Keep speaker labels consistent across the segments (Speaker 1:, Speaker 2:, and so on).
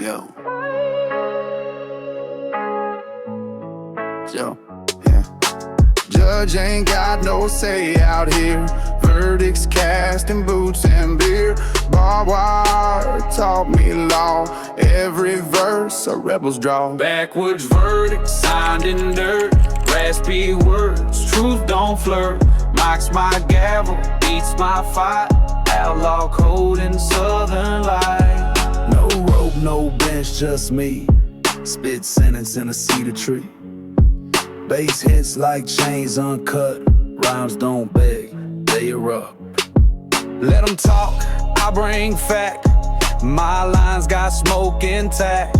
Speaker 1: Yo. Yo, yeah. Judge ain't got no say out here. Verdicts cast in boots and beer. Barbed wire taught me law. Every verse a rebel's draw.
Speaker 2: Backwards verdicts signed in dirt. Raspy words, truth don't flirt. Mocks my gavel, beats my fight. Outlaw code in southern light.
Speaker 3: No rope, no bench, just me. Spit sentence in a cedar tree. Bass hits like chains uncut. Rhymes don't beg, they erupt.
Speaker 2: Let them talk, I bring fact. My lines got smoke intact.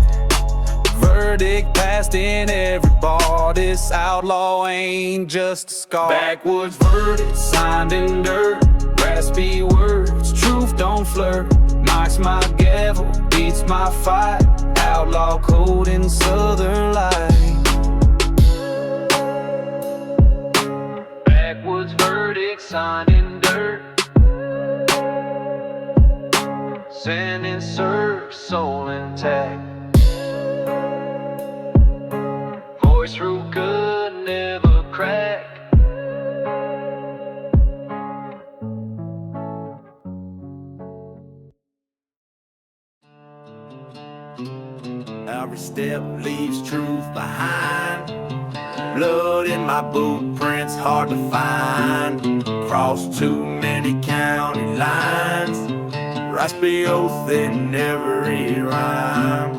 Speaker 2: Verdict passed in every bar. This outlaw ain't just a scar. Backwoods verdict signed in dirt. Raspy words, truth don't flirt. Knocks my gavel, beats my fight. Outlaw code in southern light. Backwoods verdict signed in dirt. Sentence served, soul intact. Voice through good, never crack.
Speaker 3: Every step leaves truth behind. Blood in my boot prints hard to find. Crossed too many county lines. Raspy oath in every rhyme.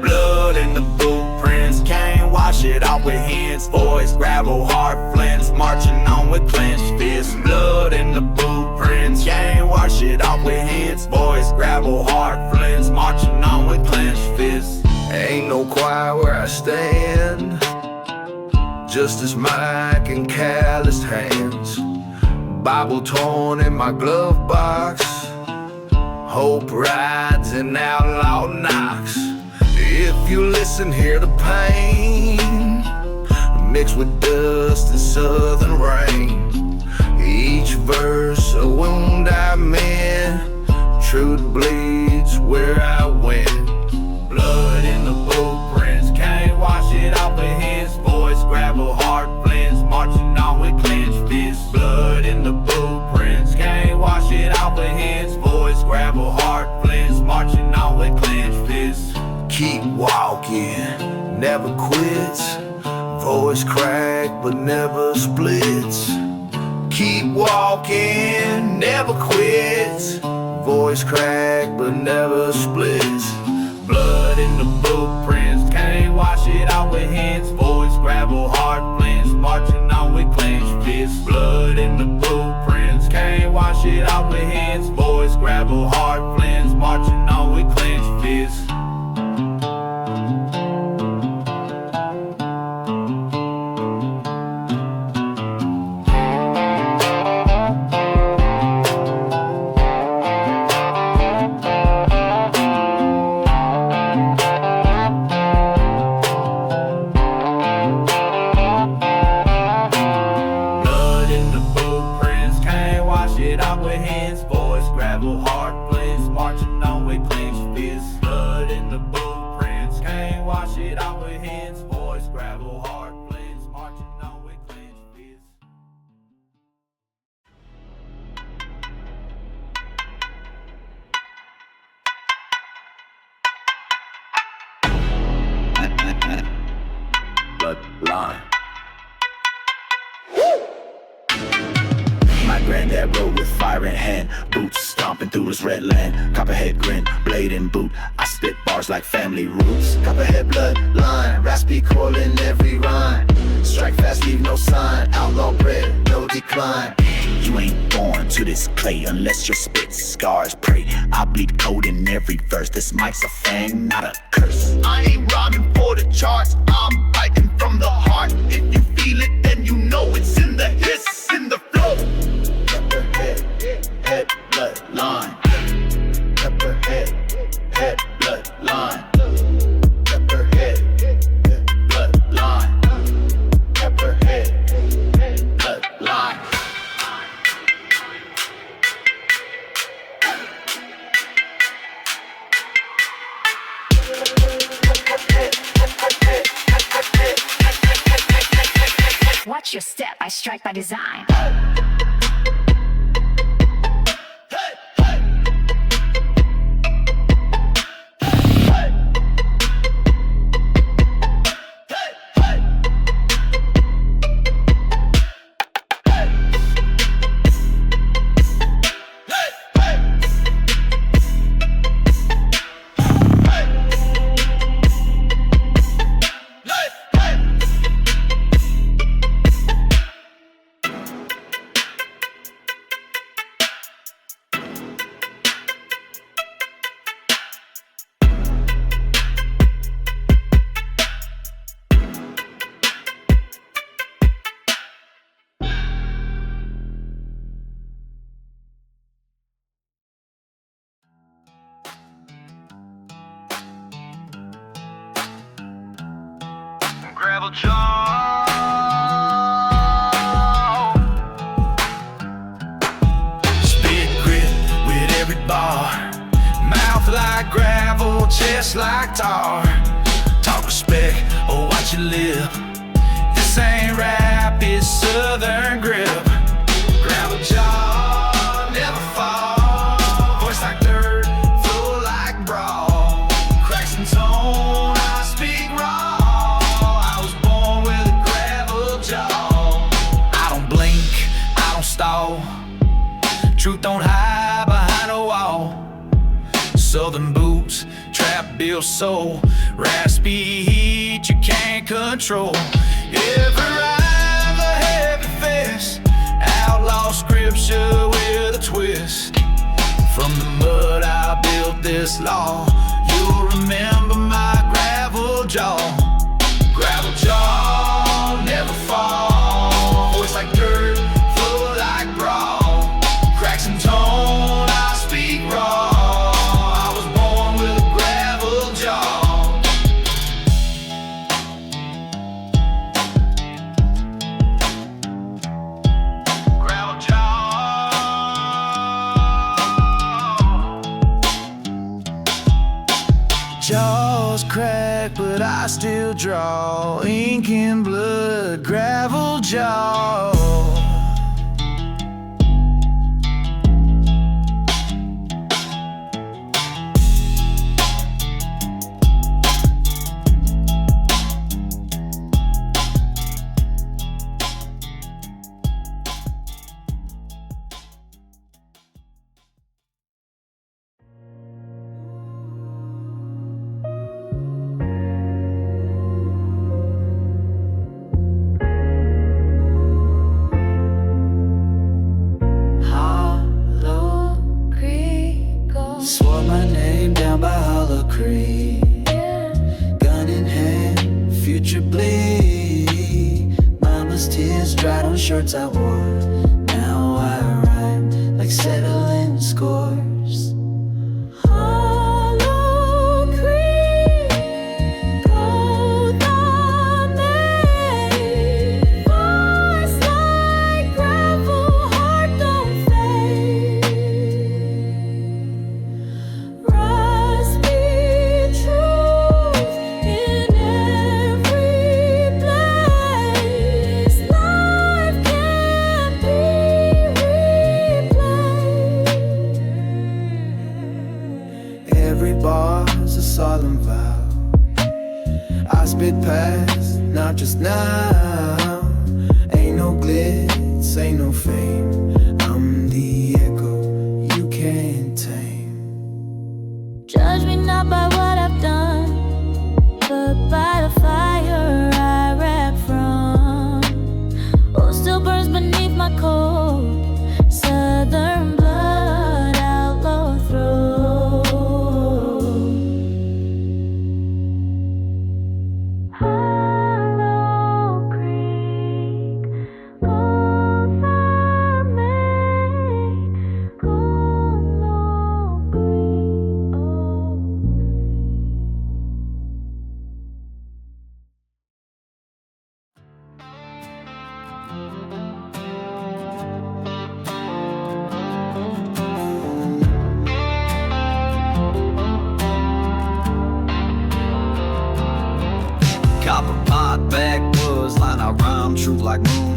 Speaker 3: Blood in the boot prints, can't wash it off with hands. Voice, gravel, hard flints, marching on with clenched fists. Blood in the boot prints, can't wash it off with hands. Voice, gravel, hard flints, marching on with clenched fists. Ain't no quiet where I stand. Just as Mike and calloused hands. Bible torn in my glove box. Hope rides and outlaw knocks. If you listen, hear the pain mixed with dust and southern rain. Each verse a wound I mend. Truth bleeds where I went. Blood in the blueprints, can't wash it off with hands. Voice, gravel, hard flints, marching on with clenched fists. Blood in the blueprints, can't wash it off with hands. Voice, gravel, hard flints, marching on with clenched fists. Keep walking, never quits. Voice crack but never splits. Keep walking, never quits. Voice crack but never splits. Blood in the blueprints, can't wash it out with hands. Voice, gravel, hard flints, marching on with clenched fists. Blood in the blueprints, can't wash it out with hands. Voice, gravel, hard flints, marching on with clenched fists. Bloodline. My granddad rode with fire in hand, boots stomping through this red land. Copperhead grin, blade in boot, I spit bars like family roots. Copperhead bloodline, raspy coil in every rhyme. Strike fast, leave no sign, outlaw bred, no decline. You ain't born to this clay unless your spit scars pray. I bleed code in every verse, this mic's a fang, not a curse. I ain't rhyming for the charts, I'm biting from the heart. If you feel it, then you know it's in the hiss, in the flow. Pepperhead, head, bloodline. Pepperhead, head, bloodline. Pepperhead, bloodline. Pepperhead, bloodline.
Speaker 4: your step, I strike by design.
Speaker 3: Gravel jaw, spit grit with every bar, mouth like gravel, chest like tar. Talk respect or watch you live. This ain't rap, it's southern grip. Gravel jaw, never fall. Voice like dirt, flow like brawl. Cracks and tone, I speak raw. Truth don't hide behind a wall. Southern boots, trap bill soul, raspy heat you can't control. Every rhyme's a heavy fist, outlaw scripture with a twist. From the mud I built this law. You'll remember my gravel jaw. Gravel jaw, never fall. Voice like dirt, flow like brawl. Cracks and tone, I speak raw. I was born with a gravel jaw. Gravel jaw. Jaws crack, but I still draw. Ink and blood, gravel jaw. Gun in hand, future bleed. Mama's tears dried on shirts I wore. Now I rhyme like settling scores.
Speaker 5: Hollow Creek, oh the main. Voice like gravel, heart don't fade.
Speaker 3: Solemn vow I spit past, not just now. Ain't no glitz, ain't no fame. I'm the echo you can't tame.
Speaker 5: Judge me not by what I've done, but by the fire I rap from. Oh, still burns beneath my coat. Southern blood, outlaw throat. Hollow Creek, oh the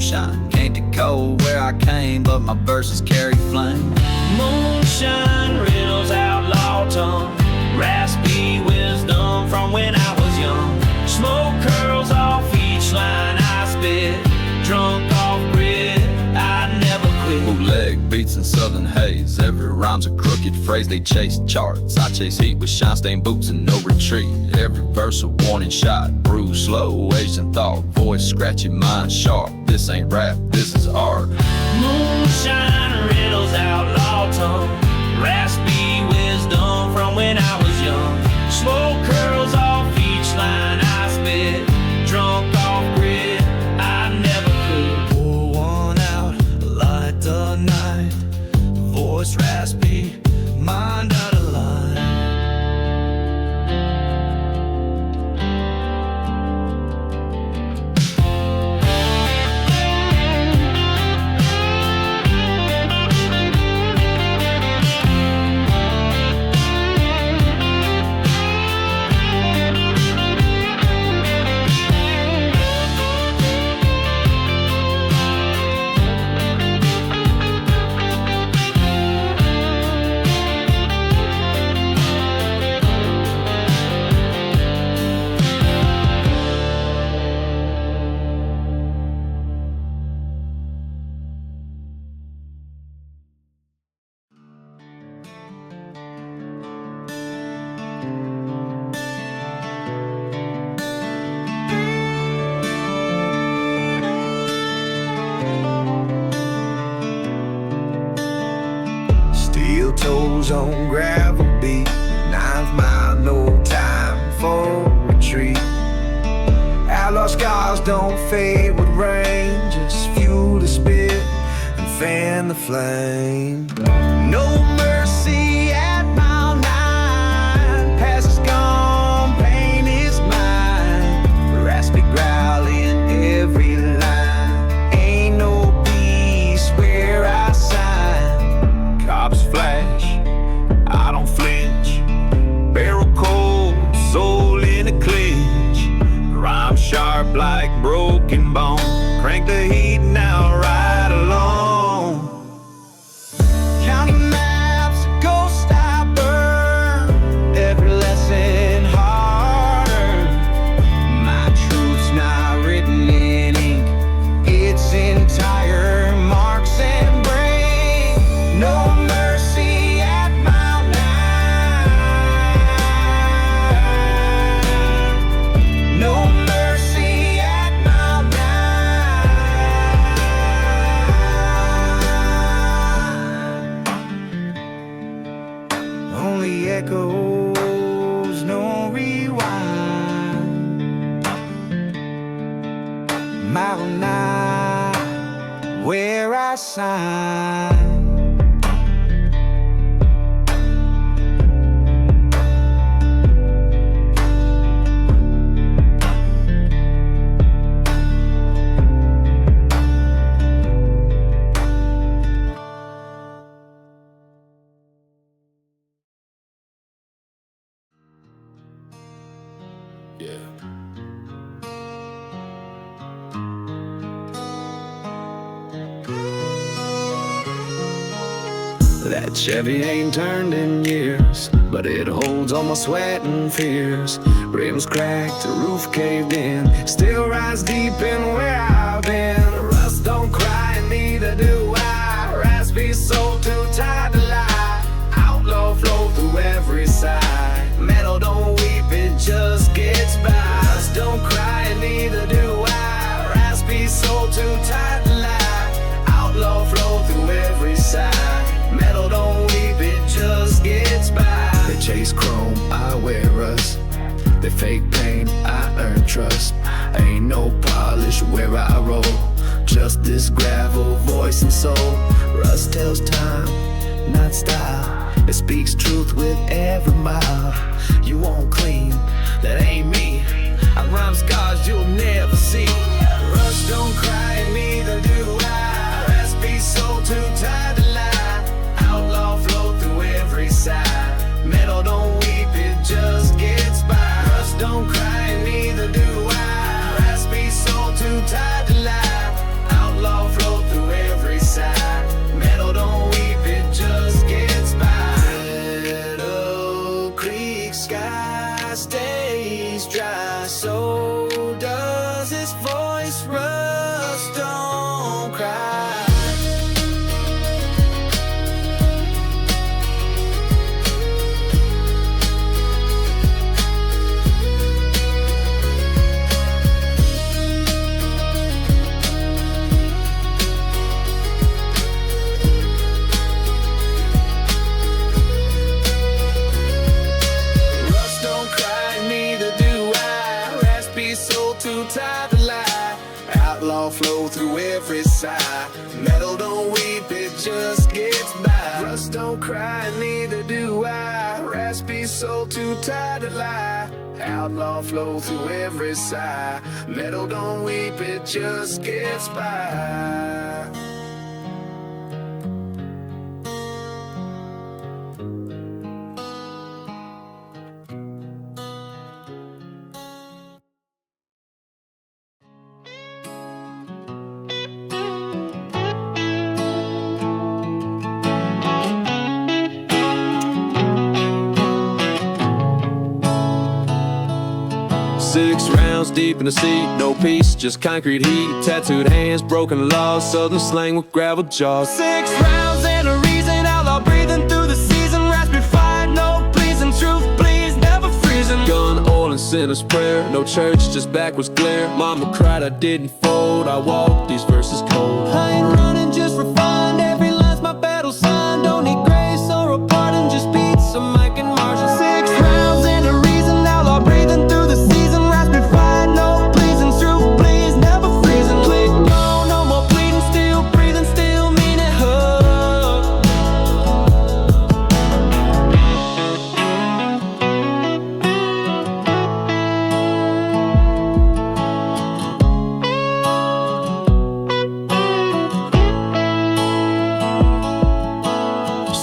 Speaker 2: moonshine. Can't decode where I came, but my verses carry flame.
Speaker 3: Moonshine, riddles, outlaw tongue, raspy wisdom from when I was young. Smoke curls off each line I spit, drunk off grid, I never quit.
Speaker 2: Bootleg beats in southern haze, every rhyme's a crooked phrase. They chase charts, I chase heat with shine-stained boots and no retreat. Every verse a warning shot, bruised slow, Asian thought, voice scratchy, mind sharp. This ain't rap, this is art.
Speaker 3: Moonshine, riddles, outlaw tongue, raspy wisdom from when I was young. Smoke curls off each line I spit, drunk off grid, I never quit.
Speaker 2: Pour one out, light the night, voice raspy, mind out of line.
Speaker 1: Steel toes on gravel beat, 9th mile, no time for retreat. Outlaw scars don't fade with rain, just fuel the spit and fan the flame. No mercy at mile 9, past is gone, pain is mine. Raspy growl in every line, ain't no peace where I sign. Cops flash, I don't flinch, barrel cold, soul in a clinch. Rhyme sharp like broken bone, crank the heat now right along. Counting maps, ghost I burn, every lesson harder. My truth's not written in ink, it's entire marks and brain. No mercy at mile 9. No mercy at mile 9. Only echoes, no rewind. Mile 9, where I sign.
Speaker 2: Yeah.
Speaker 1: That Chevy ain't turned in years, but it holds all my sweat and fears. Rims cracked, the roof caved in, still rise deep in where I've been. Rust don't cry and neither do I, raspy soul too tired to lie. Outlaw flow through every side, metal don't weep, it just gets by. Rust don't cry and neither do I, raspy soul too tired to lie. Outlaw flow through every side, metal don't weep, it just gets by. They chase chrome, I wear rust. They fake pain, I earn trust. Ain't no polish where I roll, just this gravel, voice and soul. Rust tells time, not style. It speaks truth with every mile. You won't clean, that ain't me. I rhyme scars you'll never see. Rust don't cry and neither do I, raspy soul too tired to lie. Outlaw flow through every side, metal don't weep, it just gets by. Rust don't cry and neither do I, raspy soul too tired to lie. Outlaw sigh. Metal don't weep, it just gets by. Rust don't cry, neither do I. Raspy soul too tired to lie. Outlaw flow through every sigh. Metal don't weep, it just gets by.
Speaker 2: Six rounds deep in the seat, no peace, just concrete heat. Tattooed hands, broken laws, southern slang with gravel jaws. 6 rounds and a reason, outlaw breathing through the season. Raspy fire, no pleasing, truth bleeds, never freezing. Gun, oil, and sinner's prayer, no church, just backwards glare. Mama cried, I didn't fold, I walked these verses cold. I ain't running, just refined, every line's my battle sign. Don't need grace or a pardon, just beats, a mic and margin. 6 rounds and a reason, outlaw breathing through the season.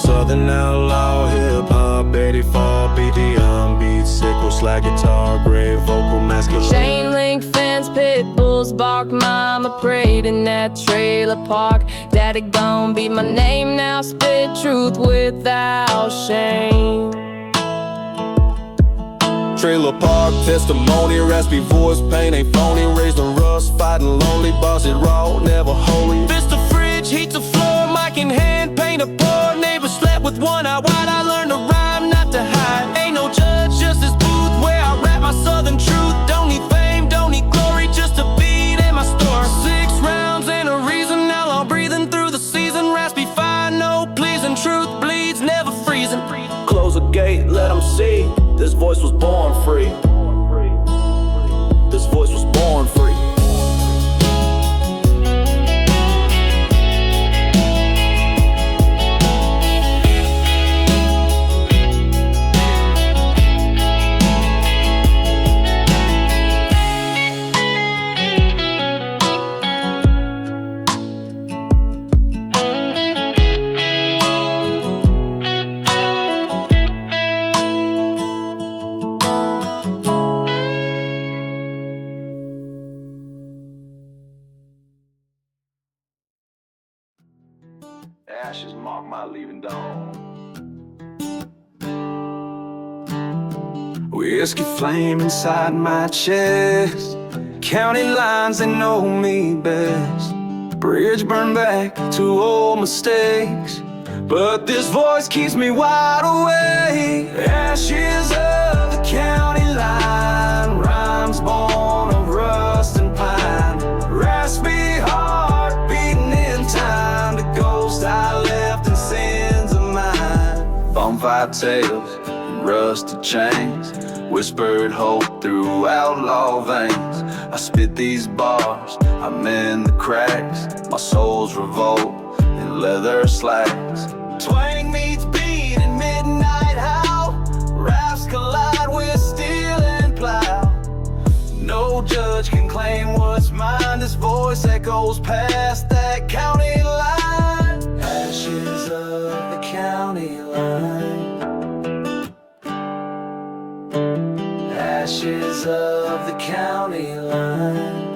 Speaker 2: Southern outlaw, hip-hop, 84 BDM beats, sickle, slide guitar, grave vocal, masculine.
Speaker 6: Chain link fence, pit bulls bark. Mama prayed in that trailer park. Daddy gon' be my name now, spit truth without shame.
Speaker 2: Trailer park, testimony, raspy voice, pain ain't phony. Raised on rust, fighting lonely, boss it raw, never holy. Fist the fridge, heat the floor, mic in hand, paint a pour. Neighbor slept with one eye wide, I learned to rhyme, not to hide. Ain't no judge, just this booth where I rap my southern truth. Don't need fame, don't need glory, just a beat in my store. 6 rounds and a reason, now I'm breathing through the season. Raspy fire, no pleasing, truth bleeds, never freezing. Close the gate, let them see, this voice was born free. This voice was born free.
Speaker 3: Ashes mark my leaving dawn.
Speaker 2: Whiskey flame inside my chest. County lines, they know me best. Bridge burned back to old mistakes, but this voice keeps me wide awake. Ashes of the county line, rhymes born of rust and pine. Raspy heart beating in time to ghosts I left and sins of mine. Bonfire tales and rusted chains, whispered hope through outlaw veins. I spit these bars, I mend the cracks. My soul's revolt in leather slacks. Twang meets beat in midnight howl. Raps collide with steel and plow. No judge can claim what's mine. This voice echoes past that county line. Ashes of the county line. Ashes of the county line.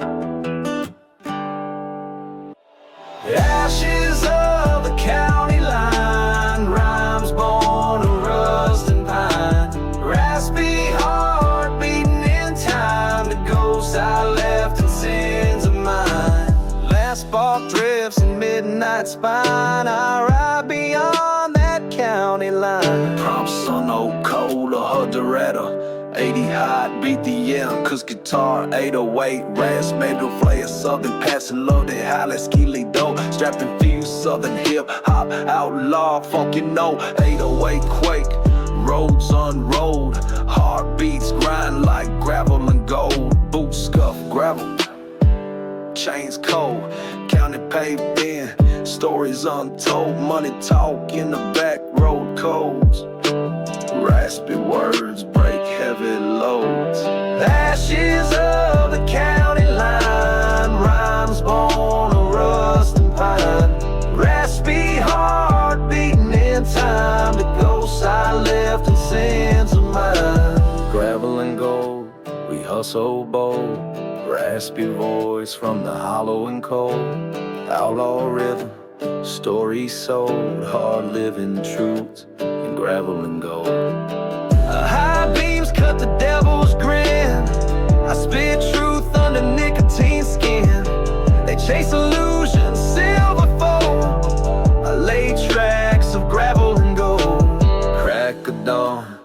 Speaker 2: Ashes of the county line. Rhymes born of rust and pine. Raspy heart beating in time. The ghosts I left and sins of mine. Last spark drifts in midnight spine. I ride beyond that county line. Promise on no cold or her Doretta. 80 hot, beat the M, cause guitar 808 rasp, made to play a southern passing loaded, highly skilly dope, strapped and fused southern hip hop, outlaw, funk you know, 808 quake, roads unrolled, heartbeats grind like gravel and gold, boots scuff gravel. chains cold, counting paved in, stories untold, money talk in the back road codes. Raspy words break heavy loads. Ashes of the county line, rhymes born of rust and pine. Raspy heart beating in time to ghosts I left and sins of mine. Gravel and gold, we hustle bold. Raspy voice from the hollow and cold. Outlaw rhythm, stories sold. Hard living truths in gravel and gold. High beams cut the devil's grin. I spit truth under nicotine skin. They chase illusions, silver fold. I lay tracks of gravel and gold. Crack of dawn,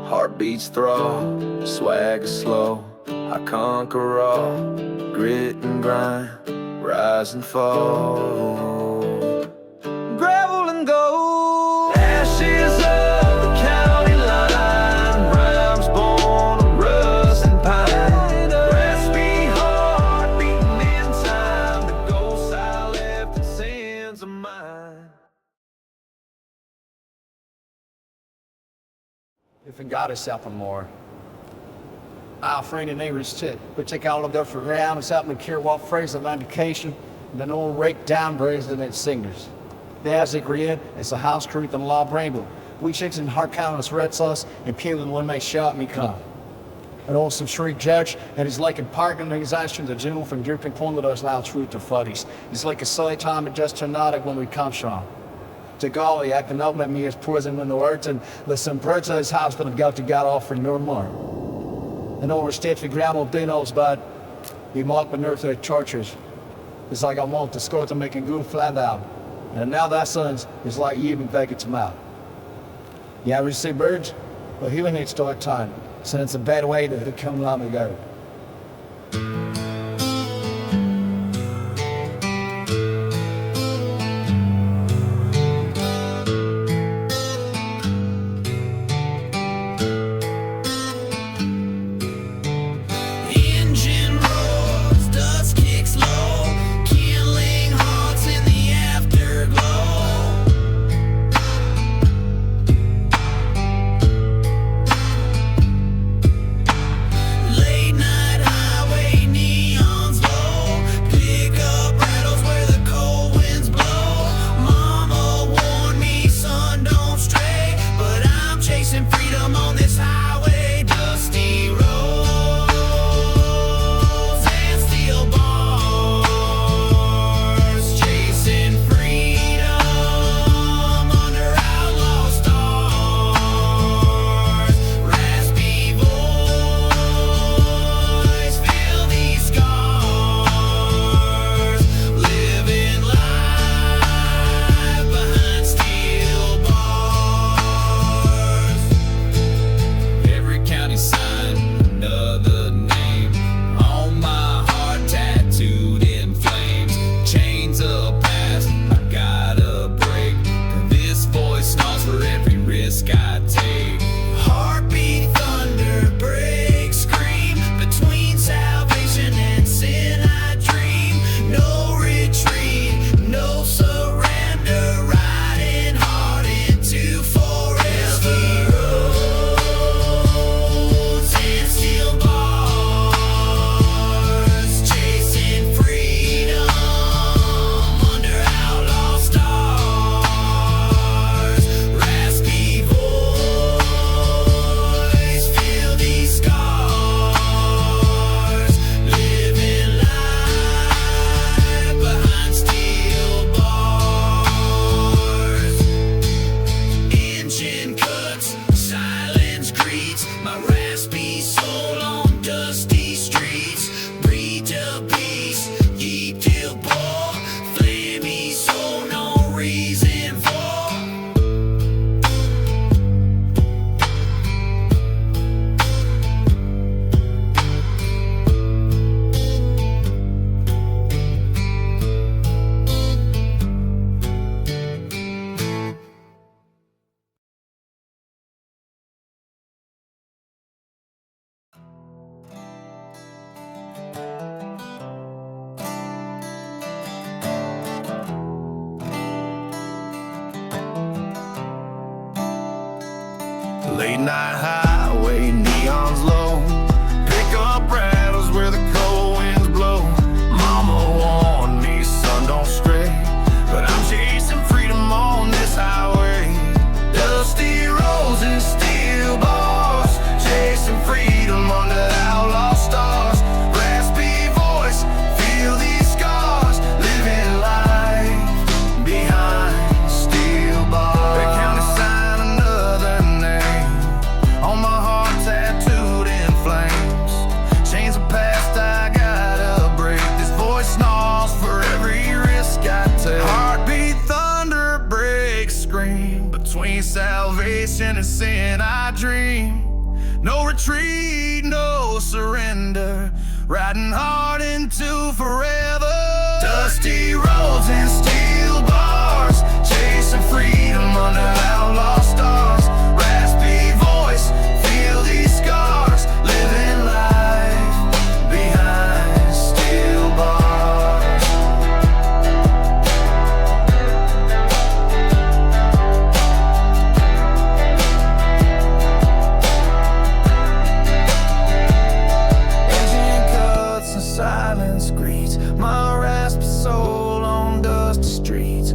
Speaker 2: heartbeats throb. Swagger slow, I conquer all. Grit and grind, rise and fall. Gravel and gold. Ashes of the county line, rhymes born of rust and pine. Raspy heart beating in time, the ghosts I left and sins of mine.
Speaker 7: If it got us up more, our friend and neighbors too. We take all of that for ground, it's helping to cure what phrase of indication, and then all rake down brazen and its singers. There's a grid, it's a house truth and law rainbow. We chicks in hard countless red sauce and peeling when they shot me come. An awesome shriek judge, and he's like a park organization, the general from dripping point with us now truth to fuddies. It's like a silly time and just hypnotic when we come strong. To golly, I can open me as poison when the words and listen birds of his house but I've got to get off for no more. And overstayed for grandma Dino's, but he mocked the nerve their tortures. It's like I want to score to make a good flat out. And now that son's is like you even back its mouth. You ever see birds? Well, he needs to start time. So it's a bad way to come long ago.
Speaker 3: Late night Late night highway, neons low. Pickup rattles where the cold winds blow. Mama warned me, son, don't stray, but I'm chasing freedom on this highway. Dusty roads and steel bars, chasing freedom under outlaw stars. Raspy voice, feel these scars, living life behind steel bars. That county sign, another name on my heart, tattooed in flames. Chains of past, I gotta break. This voice snarls for every risk I take. Heartbeat, thunder, break, scream. Between salvation and sin I dream. No retreat, no surrender. Riding hard into forever. Dusty roads and steel bars, chasing freedom under outlaw stars. Raspy voice, feel these scars, living life behind steel bars. Engine cuts and silence greets my raspy soul on dusty streets.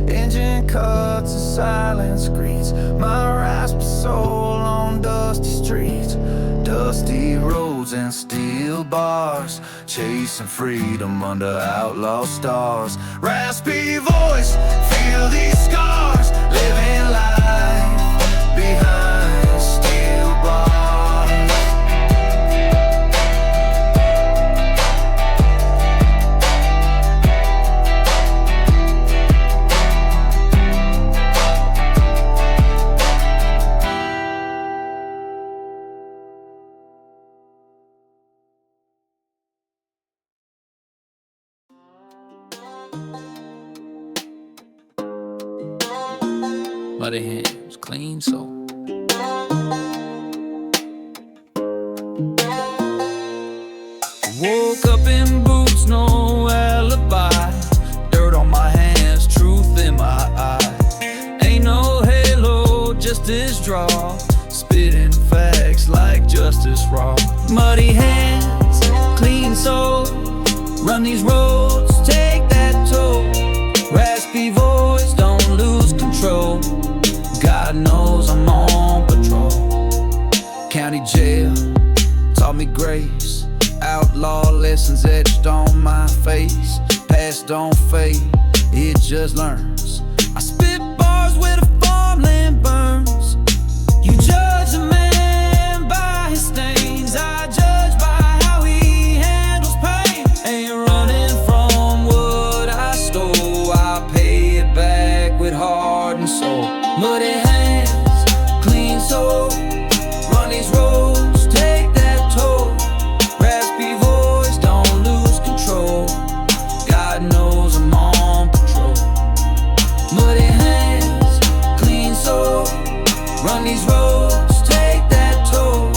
Speaker 3: Engine cuts and silence greets my raspy soul on dusty streets. Dusty roads and steel bars, chasing freedom under outlaw stars. Raspy voice, feel these scars, living life behind steel bars.
Speaker 2: Muddy hands, clean soul. Woke up in boots, no alibi. Dirt on my hands, truth in my eyes. Ain't no halo, just this draw. Spitting facts like justice raw. Muddy hands, clean soul. Run these roads, take that toll. Raspy voice, don't lose control. God knows I'm on patrol. County jail taught me grace. Outlaw lessons etched on my face. Past don't fade, it just learns. I spit bars where the farmland burns. You judge a man by his stains. I judge by how he handles pain. Ain't running from what I stole. I pay it back with heart and soul. Muddy hands, clean soul. Run these roads, take that toll. Raspy voice, don't lose control. God knows I'm on patrol. Muddy hands, clean soul. Run these roads, take that toll.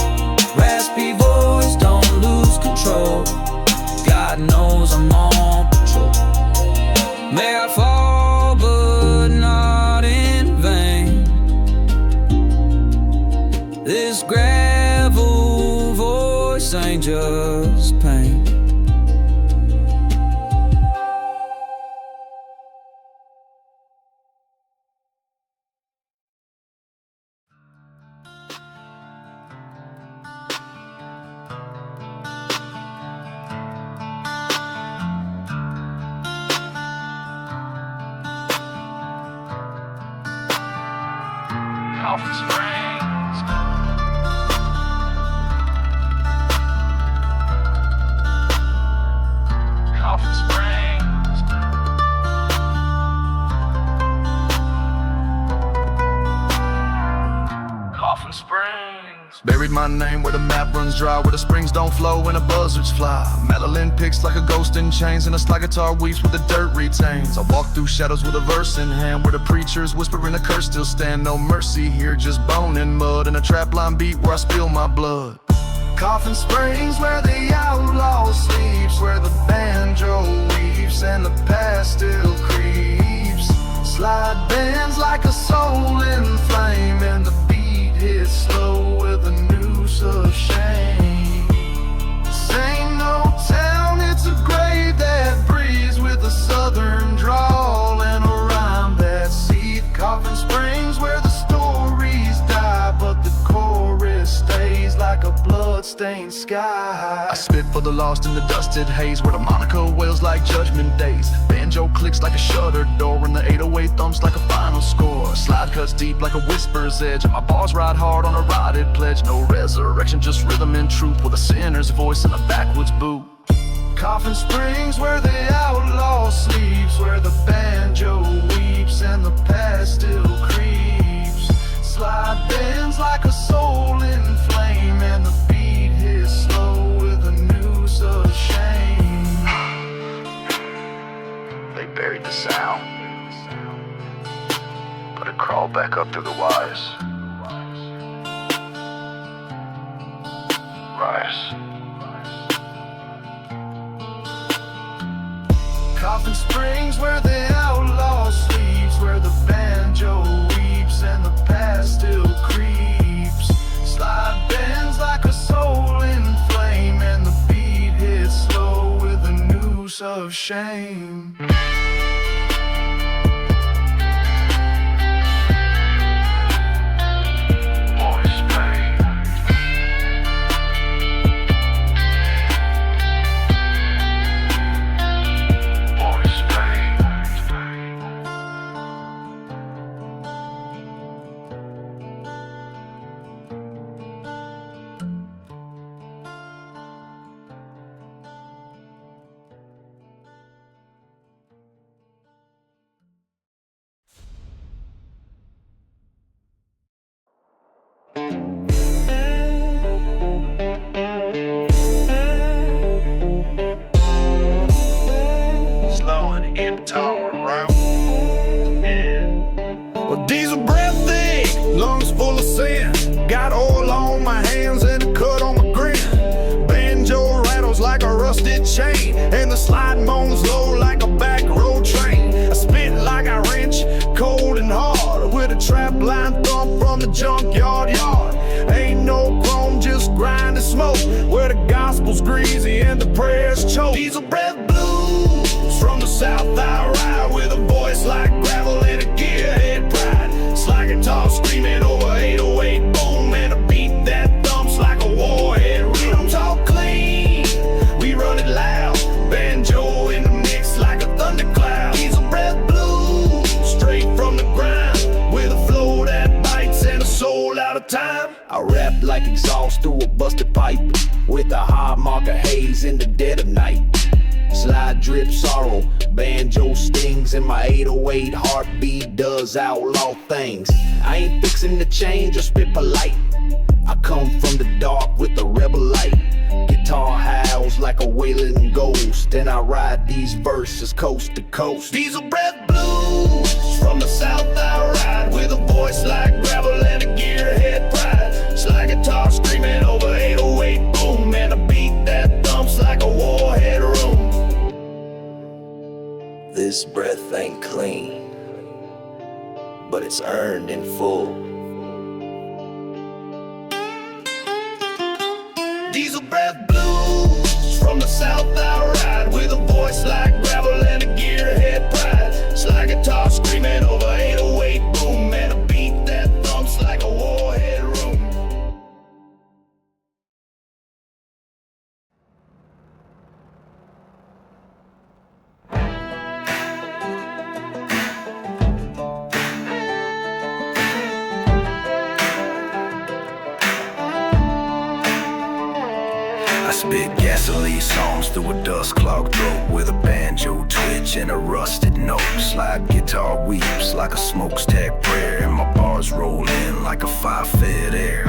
Speaker 2: Raspy voice, don't lose control. God knows I'm on patrol. May I fall, but not in vain. This gravel voice ain't just pain. Coffee Springs. Coffee Springs. Coffee Springs.
Speaker 3: Buried my name where the map runs dry, where the springs don't flow and the buzzards fly. Madeline picks like a ghost in chains, and a slide guitar weeps with the dirt retains. I walk through shadows with a verse in hand, where the preachers whispering a curse still stand. No mercy here, just bone and mud, and a trap line beat where I spill my blood. Coffin Springs where the outlaw sleeps, where the banjo weeps and the past still creeps. Slide bends like a soul in flame, and the beat hits
Speaker 1: blood-stained sky.
Speaker 8: I spit for the lost in the dusted haze, where the Monica wails like judgment days. Banjo clicks like a shuttered door, and the 808 thumps like a final score. Slide cuts deep like a whisper's edge, and my bars ride hard on a rotted pledge. No resurrection, just rhythm and truth, with a sinner's voice and a backwoods boot.
Speaker 1: Coffin Springs, where the outlaw sleeps, where the banjo weeps and the past still creeps. Slide bends like a soul in flame, and the beat hits slow with a noose of shame.
Speaker 8: They buried the sound, but it crawled back up through the wires. Rise.
Speaker 1: Coffin Springs, where the outlaw sleeps, where the banjo weeps and the past still creeps. Slide bends like a soul in flame, and the beat hits slow with a noose of shame.
Speaker 3: Slowing in tower round. Well, diesel breath thick, lungs full of sin. Got oil on my hands and a cut on my grin. Banjo rattles like a rusted chain, and the slide moans low like a back road train. I spit like I wrench, cold and hard, with a trap line thump from the junkyard yard. Ain't no chrome, just grind and smoke, where the gospel's greasy and the prayers choke. Diesel breath blues from the south I ride, with a voice like gravel and a gearhead pride. Slide guitar screaming over 808 boom, and a beat that thumps like a warhead. We don't talk clean, we run it loud. Banjo in the mix like a thundercloud. Diesel breath blues straight from the ground, with a flow that bites and a soul out of time. I rap like exhaust through a busted pipe, with a high marker haze in the dead of night. Slide drip sorrow, banjo stings, and my 808 heartbeat does outlaw things. I ain't fixing to change or spit polite, I come from the dark with a rebel light. Guitar howls like a wailing ghost, and I ride these verses coast to coast. Diesel breath blues from the south I ride, with a voice like gravel and a gearhead pride. Slide guitar screaming over 808 boom, and a beat that thumps like a warhead room. This breath ain't clean, but it's earned in full. Diesel breath blues from the south I ride, with a voice like gravel and a gearhead pride. Slide guitar screaming over 808 boom, and a beat that thumps like a warhead room. I spit gasoline songs through a dust-clogged throat, with a banjo twitch and a rusted note. Slide guitar weeps like a smokestack prayer, and my bars roll in like a fire-fed air.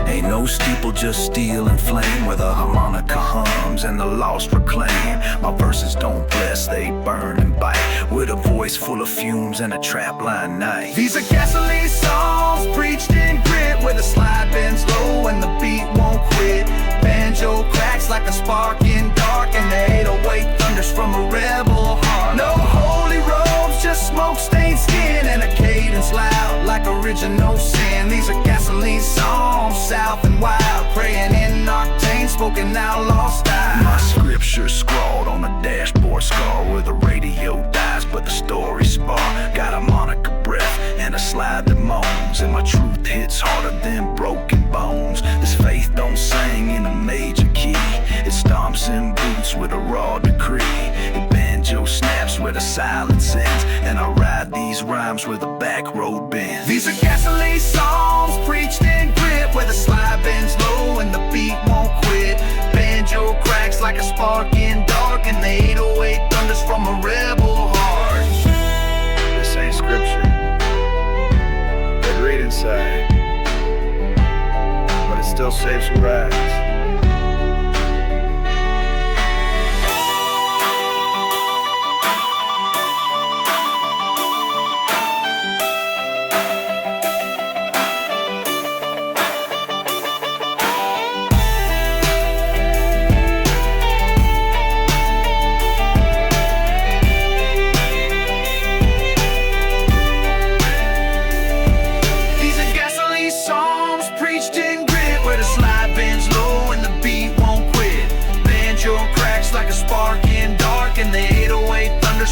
Speaker 3: Ain't no steeple, just steel and flame, where the harmonica hums and the lost reclaim. My verses don't bless, they burn and bite, with a voice full of fumes and a trap line knife. These are gasoline songs preached in grit, where the slide bends low and the beat won't quit. Banjo cracks like a spark in dark, and the 808 thunders from a rebel heart. No holy robes, just smoke-stained skin, and a cadence loud like original sin. These are gasoline songs, south and wild, praying in octane, spoken outlaw style. My scripture scrawled on a dashboard scar, where the radio dies but the story spar. Got a Monica breath and a slide that moans, and my truth hits harder than broken bones. This faith don't sing in a
Speaker 8: rhymes with a back road bend.
Speaker 3: These are gasoline songs preached in grit, where the slide bends low and the beat won't quit. Banjo cracks like a spark in dark, and the 808 thunders from a rebel heart.
Speaker 8: This ain't scripture, but read inside, but it still saves some rides.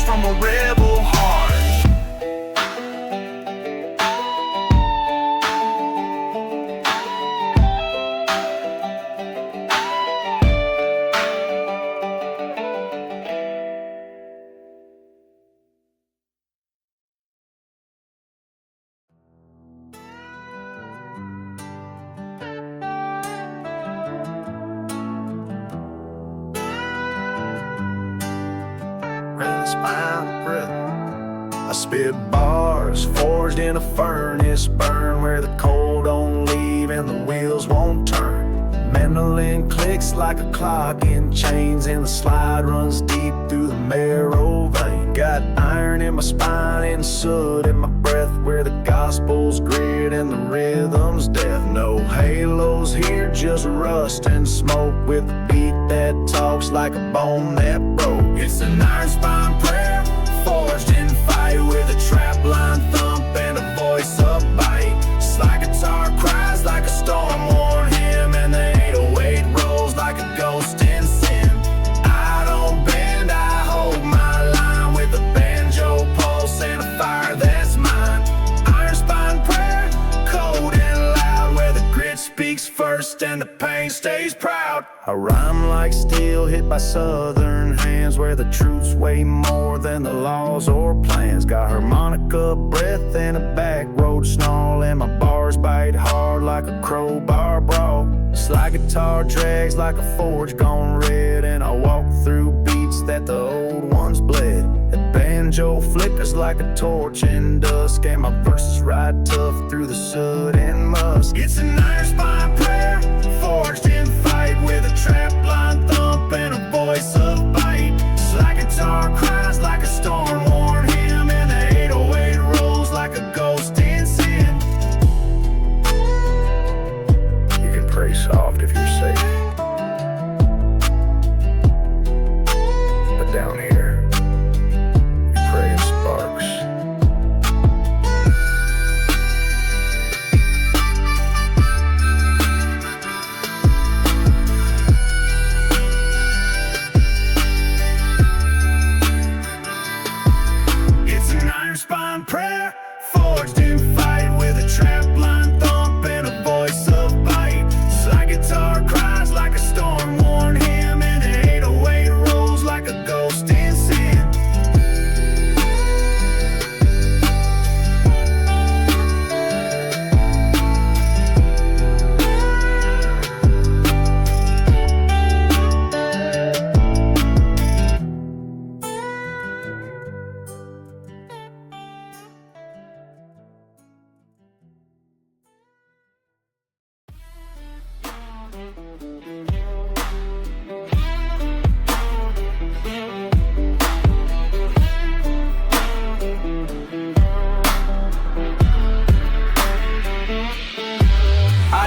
Speaker 3: From a rebel heart.
Speaker 8: I spit bars forged in a furnace, burn where the cold don't leave and the wheels won't turn. Mandolin clicks like a clock in chains, and the slide runs deep through the marrow vein. Got iron in my spine and soot in my breath, where the gospel's grit and the rhythm's death. No halos here, just rust and smoke, with a beat that talks like a bone that broke.
Speaker 3: It's an iron spine prayer, forged in fight, with a trap line thump and a voice of bite. Slide guitar cries like a storm-worn hymn, and the 808 rolls like a ghost in sin. I don't bend, I hold my line, with a banjo pulse and a fire that's mine. Iron spine prayer, cold and loud, where the grit speaks first and the pain stays proud.
Speaker 8: I rhyme like steel hit by southern hands, where the truths weigh more than the laws or plans. Got harmonica breath and a back road snarl, and my bars bite hard like a crowbar brawl. Slide guitar drags like a forge gone red, and I walk through beats that the old ones bled. The banjo flickers like a torch in dusk, and my verses ride tough through the soot and musk.
Speaker 3: It's an iron spine prayer, forged in fight, with a trap line thump and a voice of bite. Slide guitar cries like a storm-worn hymn, and the 808 rolls like a ghost in sin.
Speaker 8: You can pray soft if you're safe, but down here we pray in sparks.
Speaker 3: Spine prayer, forged in fight, with a trap line thump and a voice of bite. Slide guitar cries like a storm-worn hymn, and the 808 rolls like a ghost in sin.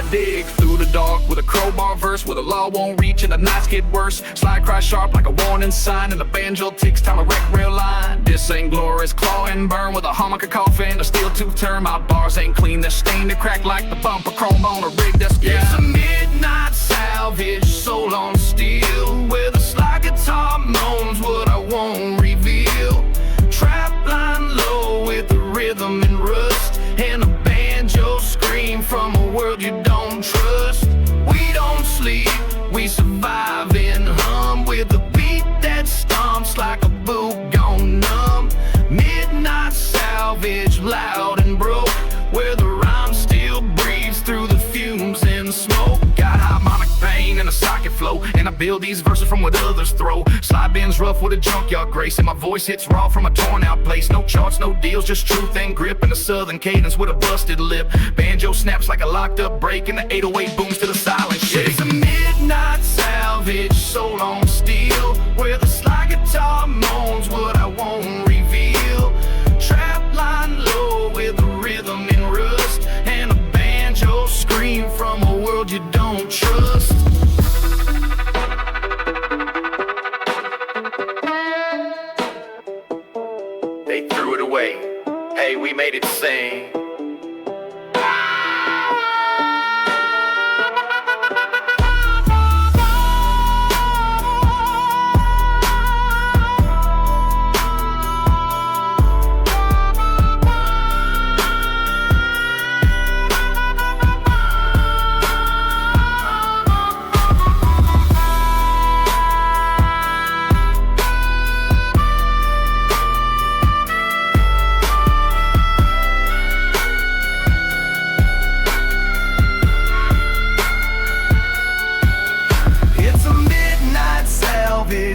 Speaker 2: Dig through the dark with a crowbar verse, where the law won't reach and the nights get worse. Slide cry sharp like a warning sign, and the banjo ticks time a wreck rail line. This ain't glorious, claw and burn, with a harmonica coffin, a steel tooth turn. My bars ain't clean, they're stained and cracked like the bumper chrome on a rig that's
Speaker 3: It's a midnight salvage, soul on steel, where the slide guitar moans what I won't reveal. Trap line low with the rhythm and rust, and a banjo scream from a world you don't trust. We don't sleep, we survive and hum, with a beat that stomps like a boot gone numb. Midnight salvage,
Speaker 8: build these verses from what others throw. Slide bends rough with a junkyard grace, and my voice hits raw from a torn out place. No charts, no deals, just truth and grip, and a southern cadence with a busted lip. Banjo snaps like a locked up break, and the 808 booms to the silent shake. It's a midnight salvage, soul on steel, where the slide guitar moans what I won't reveal. Trap line low with a rhythm in rust, and a banjo scream from a world you don't trust. They threw it away. Hey, we made it sing.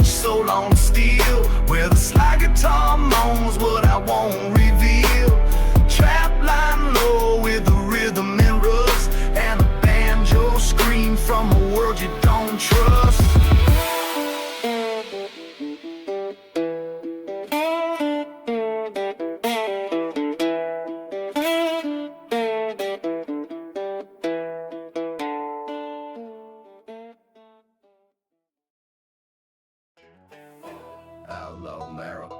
Speaker 8: Soul on steel, where the slide guitar moans what I won't reveal. Trap line low with a rhythm and rust, and a banjo scream from a world you don't trust. Outlaw Marrow.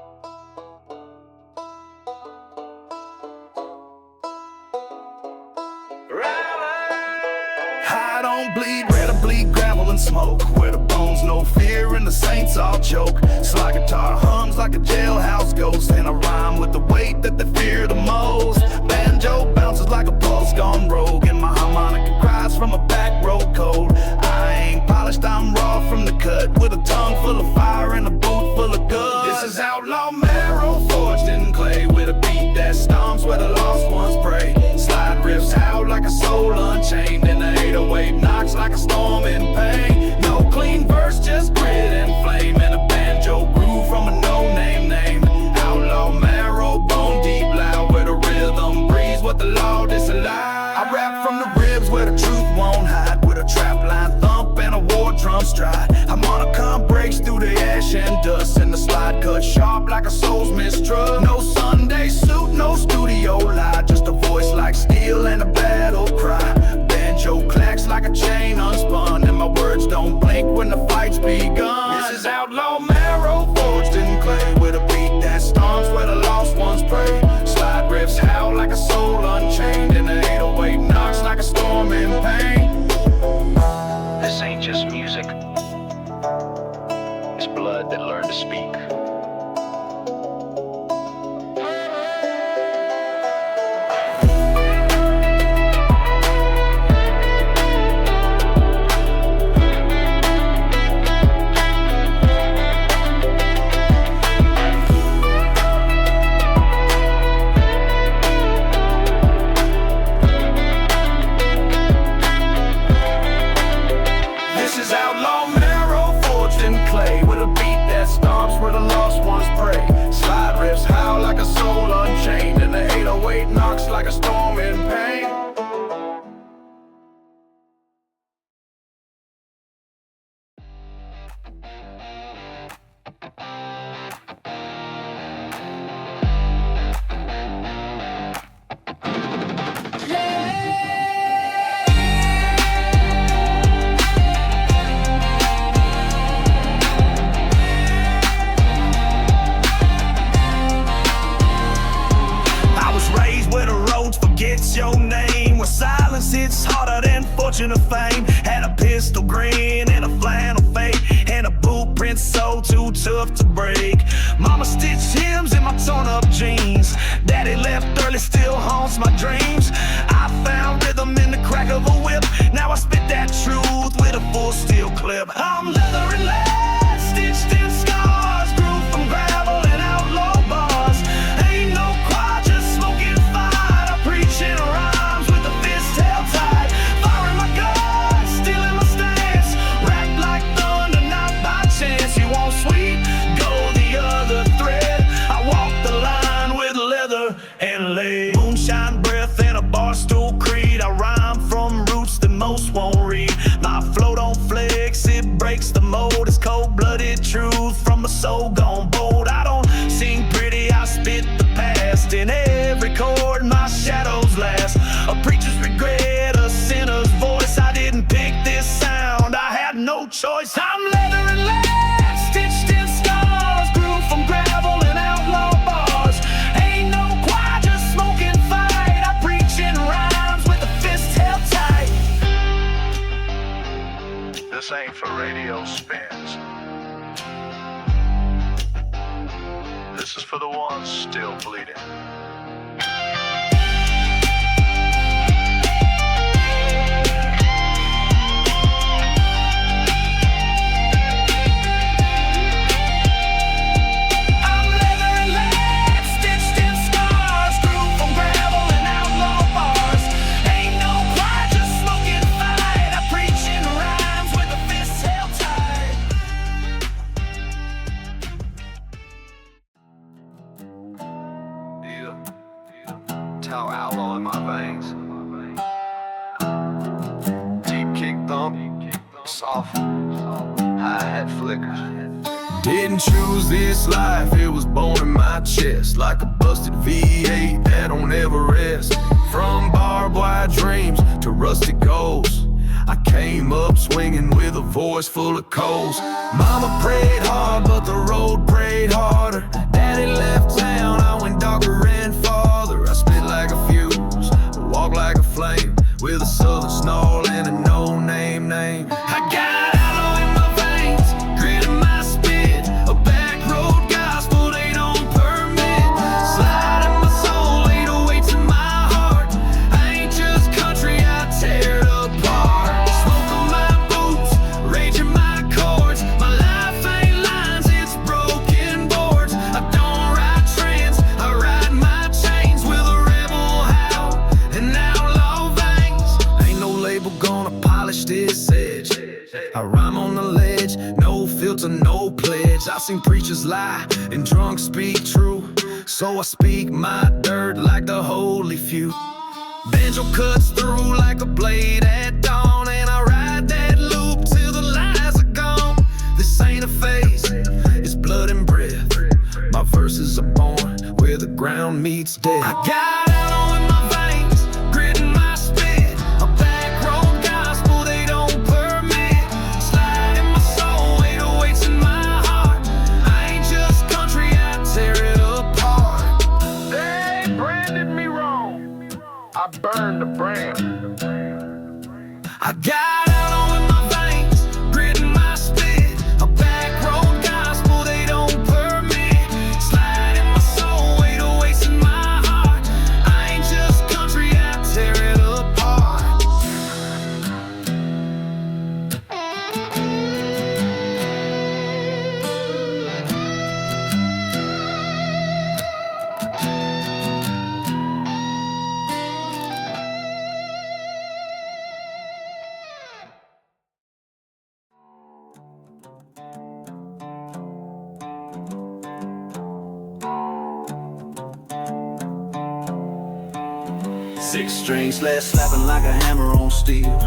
Speaker 8: I don't bleed, rather bleed gravel and smoke, where the bones no fear and the saints all choke. Slide guitar hums like a jailhouse ghost, and I rhyme with the weight that they fear the most. Banjo bounces like a pulse gone rogue, and my harmonica cries from a back road cold. I ain't polished, I'm raw from the cut, with a tongue full of fire and a boot full of guts. This is outlaw marrow, forged in clay, with a beat that stomps where the lost ones pray. Slide riffs howl like a soul unchained, and the 808 knocks like a storm in pain. No clean verse, just grit and flame, and a banjo groove from a no-name name. Outlaw marrow, bone deep loud, where the rhythm breathes what the law disallows. I rap from the ribs where the truth won't hide, with a trap line thump and a war drum stride. Harmonica breaks through the ash and dust, and the slide cut sharp like a soul's mistrust. No Sunday suit, no studio lie, just a voice like steel and a battle cry. Banjo clacks like a chain unspun, and my words don't blink when the fight's begun. This is outlaw marrow, forged in clay, with a beat that stomps where the lost ones pray. Slide riffs howl like a soul unchained, and the 808 knocks like a storm in pain. This ain't just music, it's blood that learned to speak. Like a storm in pain. Your name, where silence hits harder than fortune or fame. Had a pistol grin and a flannel fade, and a blueprint so too tough to break. Mama stitched hymns in my torn up jeans. Daddy left early, still haunts my dreams. I found rhythm in the crack of a whip. Now I spit that truth with a full steel clip. I'm leather and lead, stitched in scars, grew from gravel and outlaw bars. Ain't no choir, just smoking fire, preaching rhymes with the fist held tight. Firing my guns, stealing my stance, racked like thunder, this ain't for radio spins. This is for the ones still bleeding. Tau outlaw in my veins. Deep kick thump, soft hi-hat flickers.
Speaker 1: Didn't choose this life, it was born in my chest, like a busted V8 that don't ever rest. From barbed wire dreams to rusty goals, I came up swinging with a voice full of coals. Mama prayed hard, but the road prayed harder. Daddy left town, I went darker and farther. I spit like a fuse, walk like a flame, with a southern snarl and a no-name name. I got aloe in my veins, grit in my spit, a back road gospel they don't permit. Slide in my soul, 808s in my heart. I ain't just country, I tear it apart. Smoke on my boots, rage in my chords. My life ain't lines, it's broken boards. I don't ride trends, I ride my chains with a rebel howl and outlaw veins. Ain't no label gonna polish this edge. I rhyme on the ledge, no filter, no pledge. I've seen preachers lie and drunks speak true, so I speak my dirt like the holy few. Banjo cuts through like a blade at dawn, and I ride that loop till the lies are gone. This ain't a phase, it's blood and breath. My verses are born where the ground meets death. I got aloe in my veins, grit in my spit, a back road gospel they don't permit. Slide in my soul, 808s in my heart. I ain't just country, I tear it apart. They branded me wrong, I burned the brand. I got aloe in my veins, grit in my spit, a back road gospel they don't permit. Slide in my soul, 808s in my heart. I ain't just country, I tear it apart.
Speaker 3: Six strings less slapping like a hammer on steel.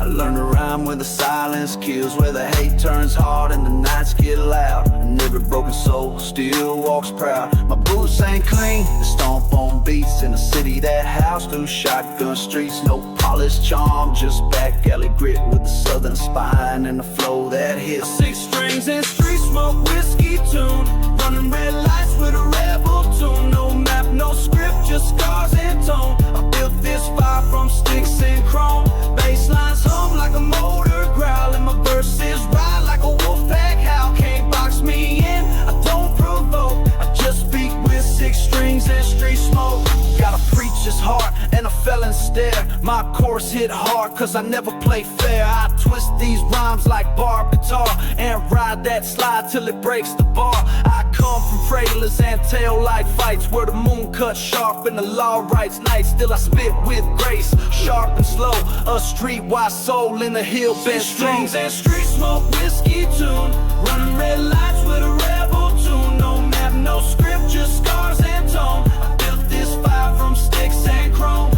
Speaker 3: I learned to rhyme where the silence kills, where the hate turns hard and the nights get loud. And every broken soul still walks proud. My boots ain't clean, they stomp on beats in a city that housed through shotgun streets. No polished charm, just back alley grit with the southern spine and the flow that hits. Six strings and street smoke, whiskey tune, running red lights with a rebel tune. No map, no script, just scars and tone. I built this fire from sticks and chrome. Bass lines hum like a motor growl, and my verses ride like a wolf pack howl. Can't box me in, I don't provoke, I just speak with six strings and street smoke. Got a preacher's heart and a felon's stare. My chorus hit hard cause I never play fair. I twist these rhymes like bar guitar and ride that slide till it breaks the bar. I come from trailers and tail light fights where the moon cuts sharp and the law writes nights. Still I spit with grace, sharp and slow, a streetwise soul in the hill bent strings and street smoke, whiskey tune, running red lights with a rebel tune. No map, no script, just scars and tone. I built this fire from sticks and chrome.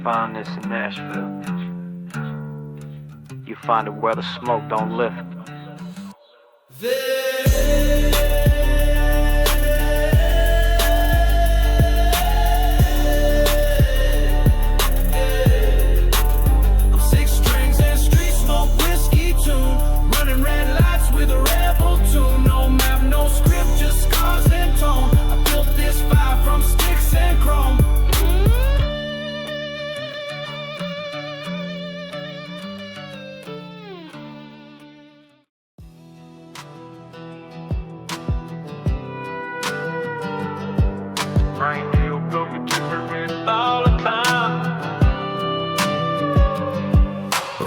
Speaker 9: Find this in Nashville. You find it where the smoke don't lift.
Speaker 3: I'm six strings and street smoke, whiskey tune, running red lights.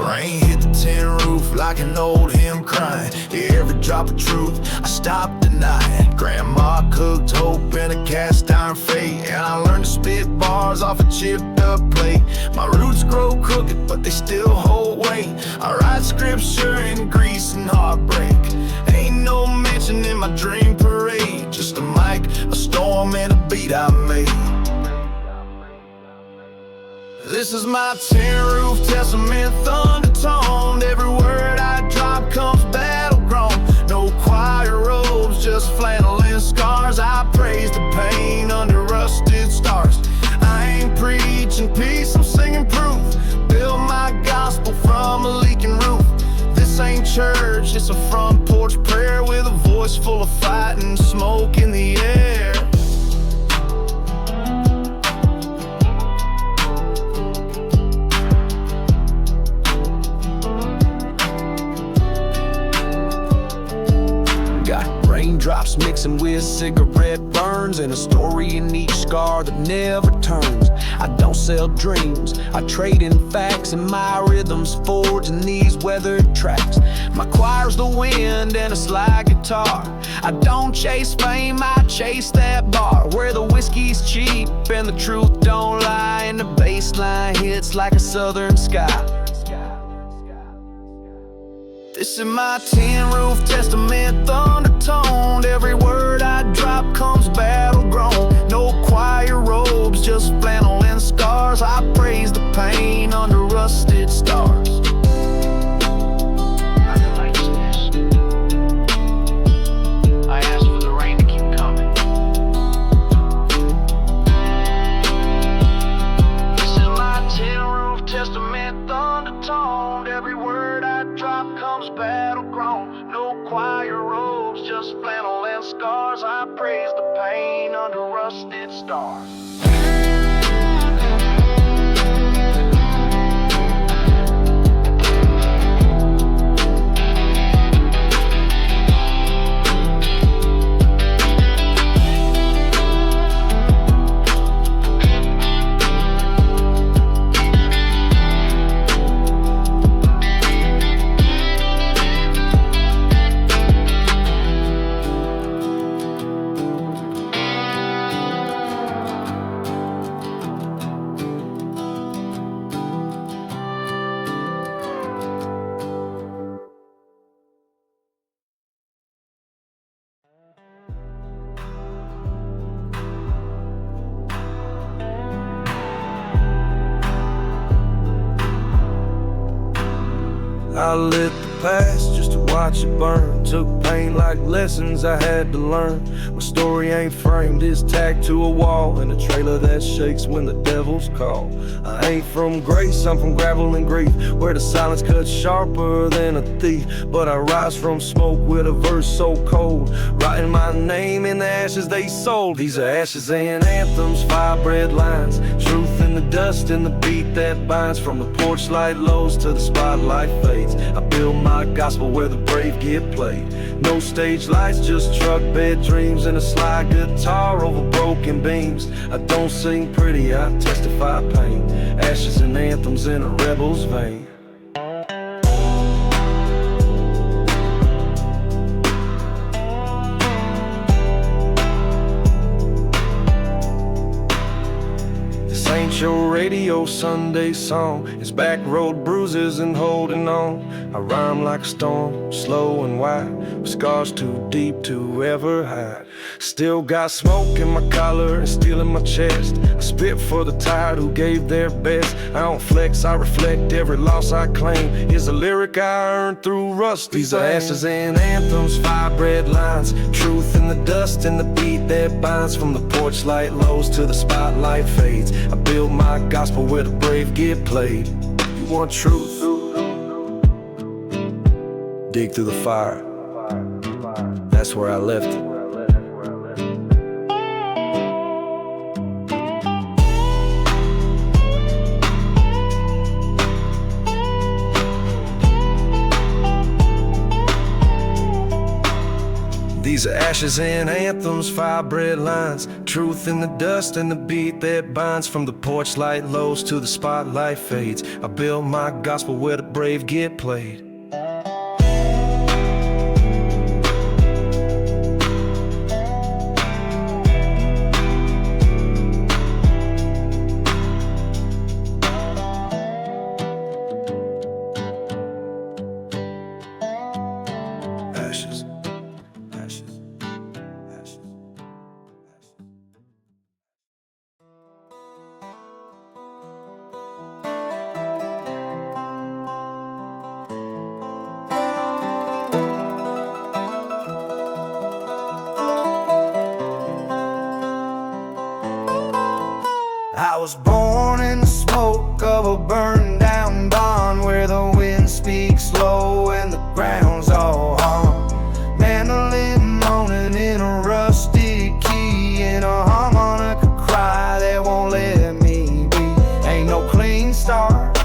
Speaker 3: Rain hit the tin roof like an old hymn crying. Every drop of truth I stopped denying. Grandma cooked hope in a cast iron fate, and I learned to spit bars off a chipped up plate. My roots grow crooked, but they still hold weight. I write scripture in grease and heartbreak. Ain't no mention in my dream parade, just a mic, a storm, and a beat I made. This is my tin roof testament, thundertoned. Every word I drop comes battle-grown. No choir robes, just flannel and scars. I praise the pain under rusted stars. I ain't preaching peace, I'm singing proof. Build my gospel from a leaking roof. This ain't church, it's a front porch prayer with a voice full of fight and smoke in the air. Raindrops mixing with cigarette burns, and a story in each scar that never turns. I don't sell dreams, I trade in facts, and my rhythms forged in these weathered tracks. My choir's the wind and a slide guitar. I don't chase fame, I chase that bar where the whiskey's cheap and the truth don't lie, and the bass line hits like a southern sky. This is my tin roof testament, thundertoned. Every word I drop comes battle-grown. No choir robes, just flannel and scars. I praise the pain under rusted stars.
Speaker 9: I asked for the rain to keep coming.
Speaker 3: This is my tin roof testament, thundertoned. Every word I drop comes battle-grown. No choir robes, just flannel and scars. I praise the pain under rusted stars.
Speaker 10: I lit the past just to watch it burn. Took pain like lessons I had to learn. My story ain't framed, it's tacked to a wall, in a trailer that shakes when the devils call. I ain't from grace, I'm from gravel and grief, where the silence cuts sharper than a thief. But I rise from smoke with a verse so cold, writing my name in the ashes they sold. These are ashes and anthems, five red lines, truth in the dust and the beat that binds. From the porch light lows to the spotlight fades, I build my gospel where the brave get played. No stage lights, just truck bed dreams and a slide guitar over broken beams. I don't sing pretty, I testify pain, ashes and anthems in a rebel's vein. Ain't your radio Sunday song, it's back road bruises and holding on. I rhyme like a storm, slow and wide, with scars too deep to ever hide. Still got smoke in my collar and steel in my chest. I spit for the tired who gave their best. I don't flex, I reflect every loss I claim. Is a lyric I earned through rust. These are ashes and anthems, five red lines, truth in the dust and the beat that binds. From the porch light lows to the spotlight fades, I build my gospel where the brave get played. You want truth? Dig through the fire. That's where I left it. These are ashes and anthems, fire bread lines, truth in the dust and the beat that binds. From the porch light lows to the spotlight fades, I build my gospel where the brave get played. Ashes.
Speaker 1: I was born in the smoke of a burned down barn, where the wind speaks low and the ground's all hum. Mandolin moaning in a rusty key, and a harmonica cry that won't let me be. Ain't no clean start,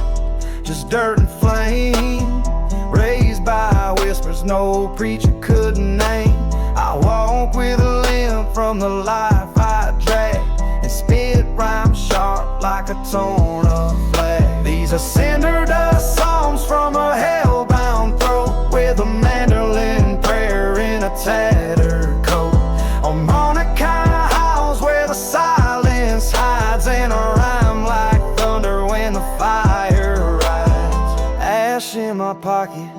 Speaker 1: just dirt and flame, raised by whispers no preacher could name. I walk with a limp from the life I drag, and spit rhyme sharp like a torn up flag. These are cinder dust songs from a hellbound throat, with a mandolin prayer in a tattered coat. Harmonica howls where the silence hides, and a rhyme like thunder when the fire rides. Ash in my pocket,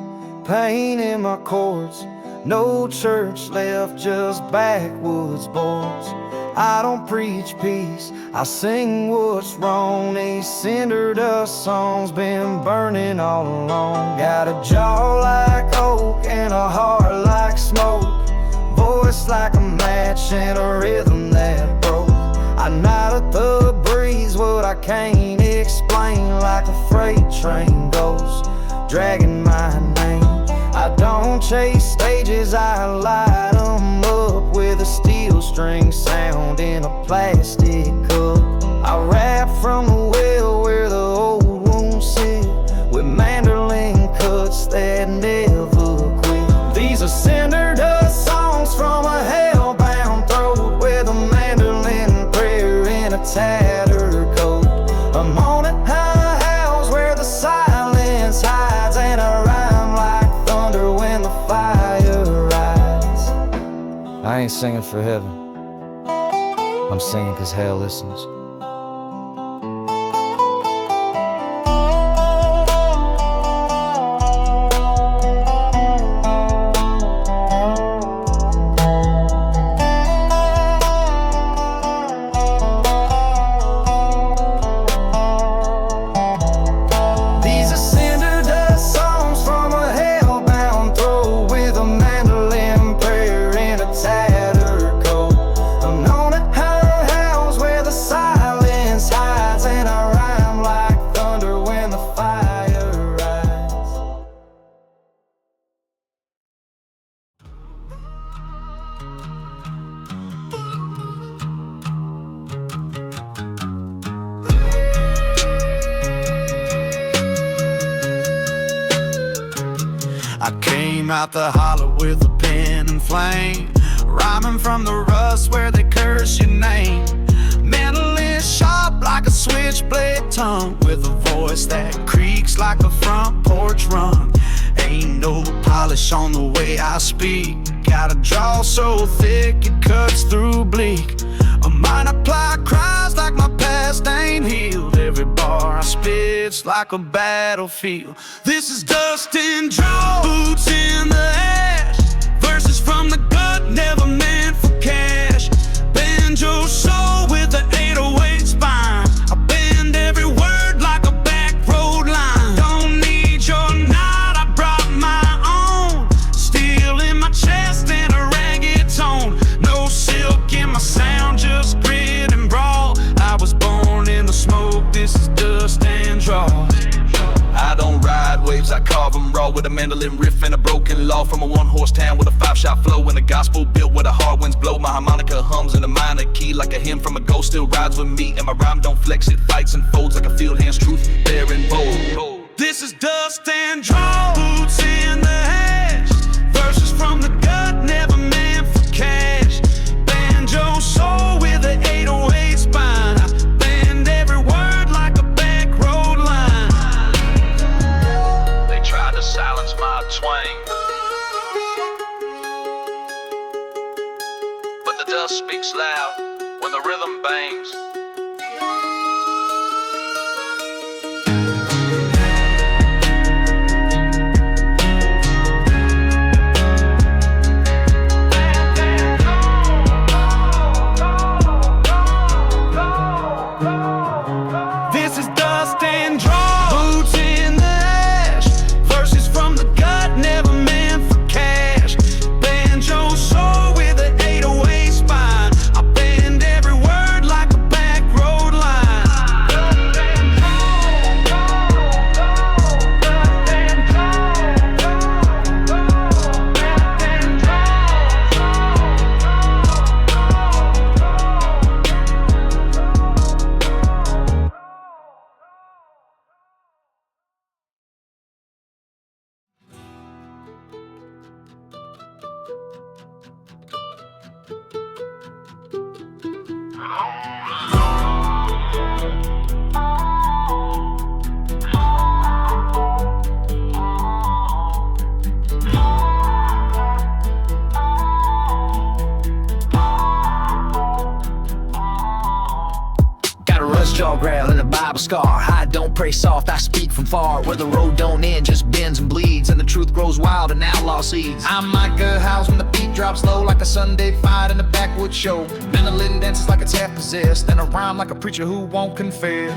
Speaker 1: pain in my chords, no church left, just backwoods boards. I don't preach peace, I sing what's wrong. These cinder dust songs been burning all along. Got a jaw like oak and a heart like smoke, voice like a match and a rhythm that broke. I nod at the breeze what I can't explain, like a freight train goes dragging my name. I don't chase stages, I light them up with a steel string sound in a plastic cup. I rap from the well where the old wounds sit, with mandolin cuts that never quit. These are cinder dust songs from a hellbound throat, with a mandolin prayer in a tattered coat. I'm on it high house where the silence hides, and I rhyme like thunder when the fire rides. I ain't singing for heaven, I'm singing 'cause hell listens.
Speaker 2: I came out the holler with a pen and flame, rhyming from the rust where they curse your name. Mandolin sharp like a switchblade tongue, with a voice that creaks like a front porch run. Ain't no polish on the way I speak, got a draw so thick it cuts through bleak. A mind apply cries like my past ain't healed. Every bar I spit's like a battlefield. This is dust and draw, boots in the ash, verses from the gut never meant for cash. Banjo soul with the 808 spine, I bend every word like a back road line. Don't need your nod, I brought my own, steel in my chest and a ragged tone. No silk in my sound, just grit and brawl. I was born in the smoke, this is dust and draw. I don't ride waves, I carve them raw, with a mandolin riff and a broken law. From a one-horse town with a 5-shot flow, and a gospel built where the hard winds blow. My harmonica hums in a minor key like a hymn from a ghost, still rides with me. And my rhyme don't flex, it fights and folds like a field hand's truth, bare and bold. This is dust and draw, boots in the ash, verses from the gut never meant for
Speaker 8: to silence my twang. But the dust speaks loud when the rhythm bangs.
Speaker 2: This is dust and draw, boots in the ash, verses from the gut, never meant for cash. Banjo soul with an 808 spine, I bend every word like a back road line.
Speaker 11: Got a rust jaw growl and a Bible scar. I don't pray soft, I speak from far. Where the road don't end, just bends and bleeds, and the truth grows wild and outlaw seeds. I'm like a house when the beat drops low, like a Sunday fight in a backwoods show. Mandolin dances like it's half possessed, and I rhyme like a preacher who won't confess.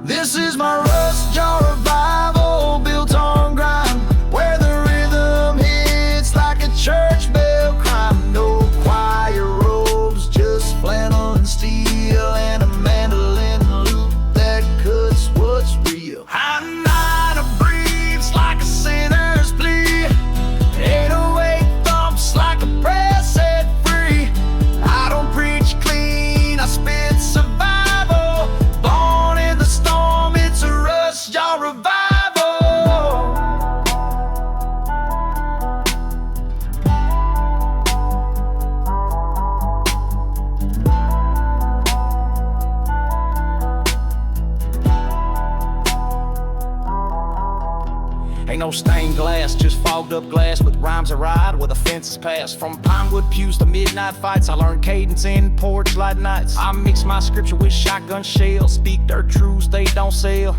Speaker 11: This is my rust jaw revival, built on grime, where the rhythm hits like a church bell crime. No choir robes, just flannel and steel, and a mandolin loop that cuts what's real. I'm not a breeze like a sinner's plea, 808 thumps like a prayer set free. I don't preach clean, I spit survival. Born in the storm, it's a rust jaw revival. Ain't no stained glass, just fogged up glass with rhymes I ride where the fences pass. From pinewood pews to midnight fights, I learn cadence in porch light nights. I mix my scripture with shotgun shells, speak dirt truths they don't sell.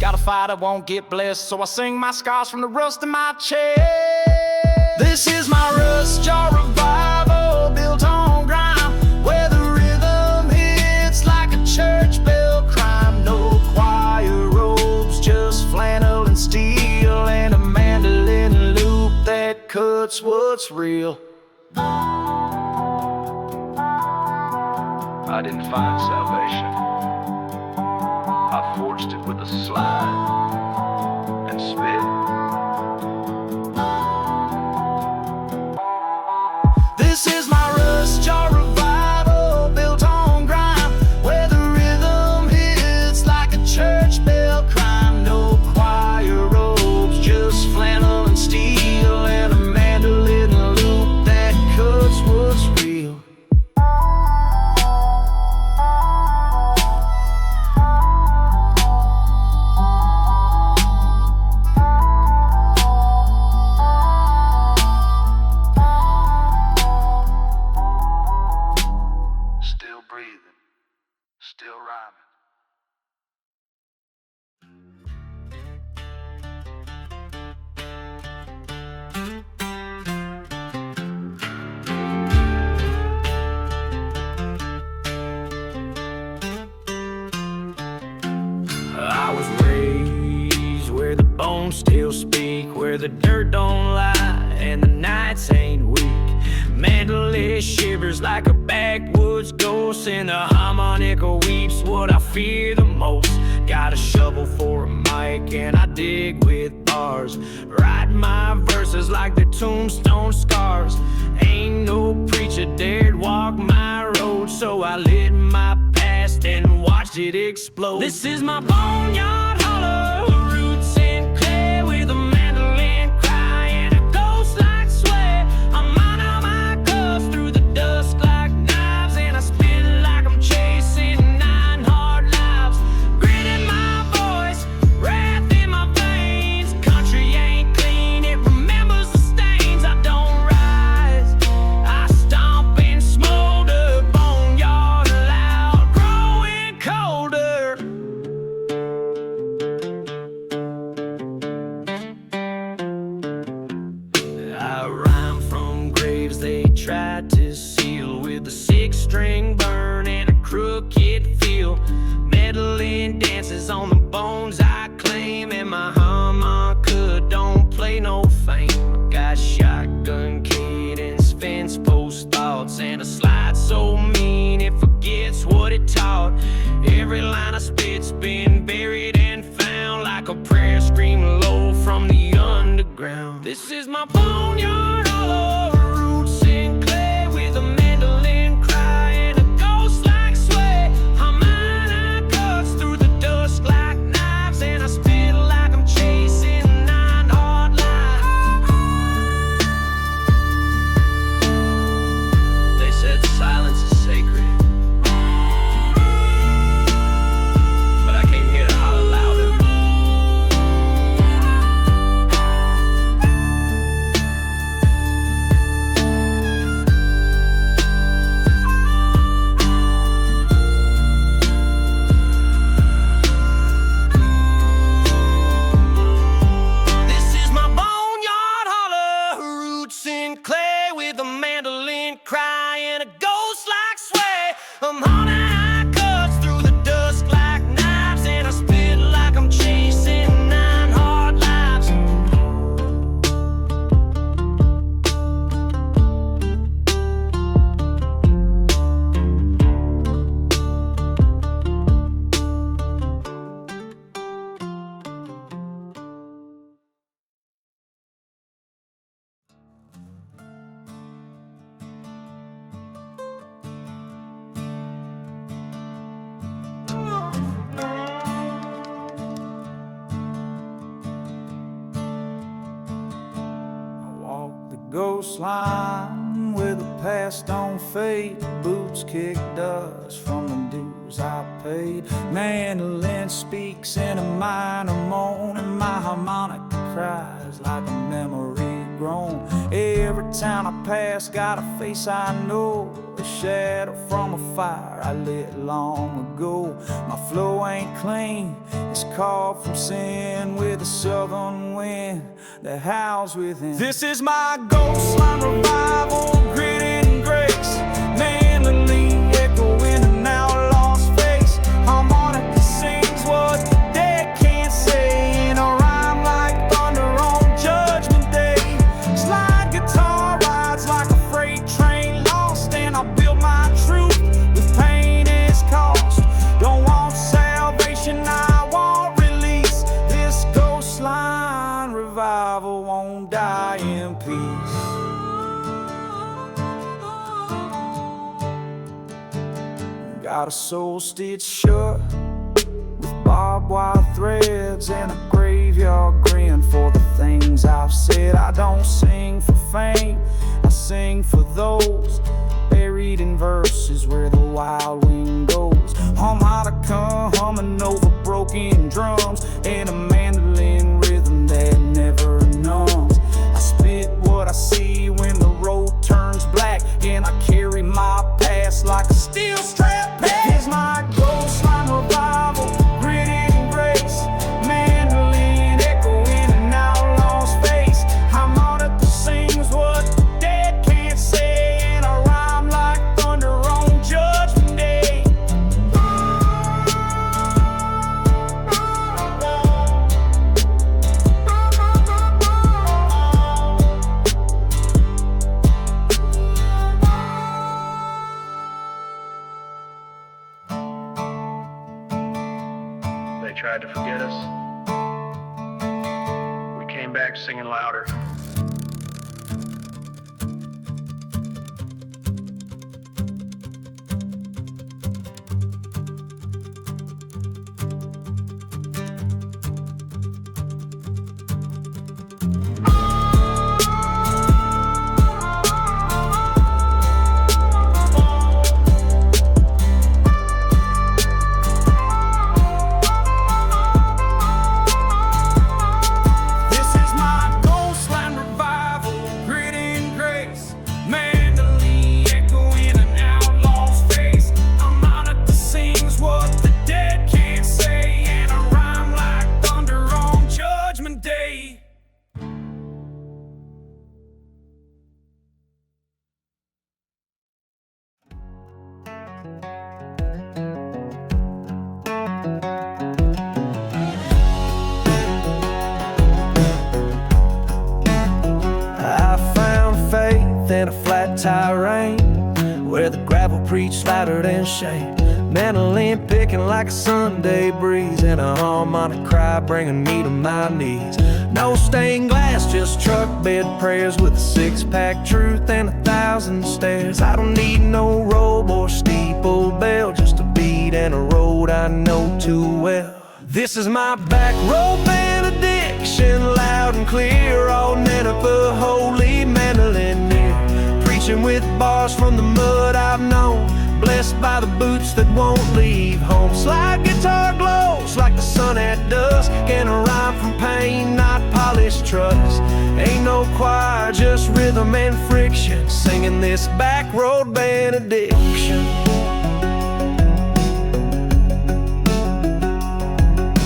Speaker 11: Got a fight I won't get blessed, so I sing my scars from the rust in my chest. This is my rust jaw revival, built on grime, where the rhythm hits like a church bell crime. No choir robes, just flannel and steel, and a mandolin loop that cuts what's real.
Speaker 8: I didn't find salvation. I forged it with a slide and spit.
Speaker 2: This is my rust jaw revival, built on grime, where the rhythm hits like a church bell crime. No choir robes, just flannel and steel, and a mandolin loop that cuts what's real.
Speaker 8: Still breathing, still rhyming.
Speaker 11: I was raised where the bones still speak, where the dirt don't lie and the nights ain't weak. Mandolin shivers like a backwoods ghost, and the harmonica weeps what I fear the most. Got a shovel for a mic and I dig with bars, write my verses like they're tombstone scars. Ain't no preacher dared walk my road, so I lit my past and watched it explode. This is my boneyard hollow, roots in clay, with a mandolin cry and a ghost like sweat. I'm on all my cuffs through the dust like knives, and I spin like I'm chasing 9 hard lives. Grit in my voice, wrath in my veins, country
Speaker 12: Memphis heel with a 6-string burn and a crooked feel. Meddling dances on the bones I claim, and my harmonica don't play no fame. Got shotgun cadence, fence post thoughts, and a slide so mean it forgets what it taught. Every line I spit's been buried and found like a prayer scream low from the underground. This is my boneyard hollow, roots in clay with a mandolin cry and a ghost-like sway. Harmonica cuts through the dusk like knives, and I spit like I'm chasing 9 hard lives. They said silence is sacred, but I came here to holler louder. This is my boneyard holler, roots in clay with a mandolin cry and a ghost-like sway. I'm haunted high cuts through the dusk like knives, and I spit like I'm chasing 9 hard lives.
Speaker 2: I walk the ghost line where the past don't fade. Boots kick dust from the dues I paid. Mandolin speaks in a minor moan, and my harmonica cries like a memory grown. Every town I pass got a face I know, a shadow from a fire I lit long ago. My flow ain't clean, it's carved from sin with a southern wind that howls within. This is my ghost line revival, grit and grace. Mandolin echoing an outlaw's face. Harmonica sings what the dead can't say in a rhyme like thunder on Judgment Day. Slide guitar rides like a freight train lost, and I build my truth with pain as cost. Don't want salvation, I want release. This ghost line revival won't die in peace. Got a soul stitched shut with barbed wire threads and a graveyard grin for the things I've said. I don't sing for fame, I sing for those buried in verses where the wild wind goes. Harmonica humming over broken drums and a mandolin rhythm that never numbs. I spit what I see when the road turns black, and I carry my past like a steel strap pack. Here's my ghost line revival, grit and grace. Mandolin echoing an outlaw's face. Harmonica sings what the dead can't say, and I rhyme like thunder on Judgment Day.
Speaker 9: They tried to forget us. We came back singing louder.
Speaker 2: This is my ghost line
Speaker 10: preach louder than shade. Mandolin picking like a Sunday breeze, and a harmonic cry bringing me to my knees. No stained glass, just truck bed prayers with a six-pack truth and 1,000 stairs. I don't need no robe or steeple bell, just a beat and a road I know too well. This is my back road benediction, loud and clear, all knit up a holy mandolin ear. Preaching with bars from the mud I've known, blessed by the boots that won't leave home. Slide guitar glows like the sun at dusk, can rhyme from pain, not polished trust. Ain't no choir, just rhythm and friction, singing this back road benediction.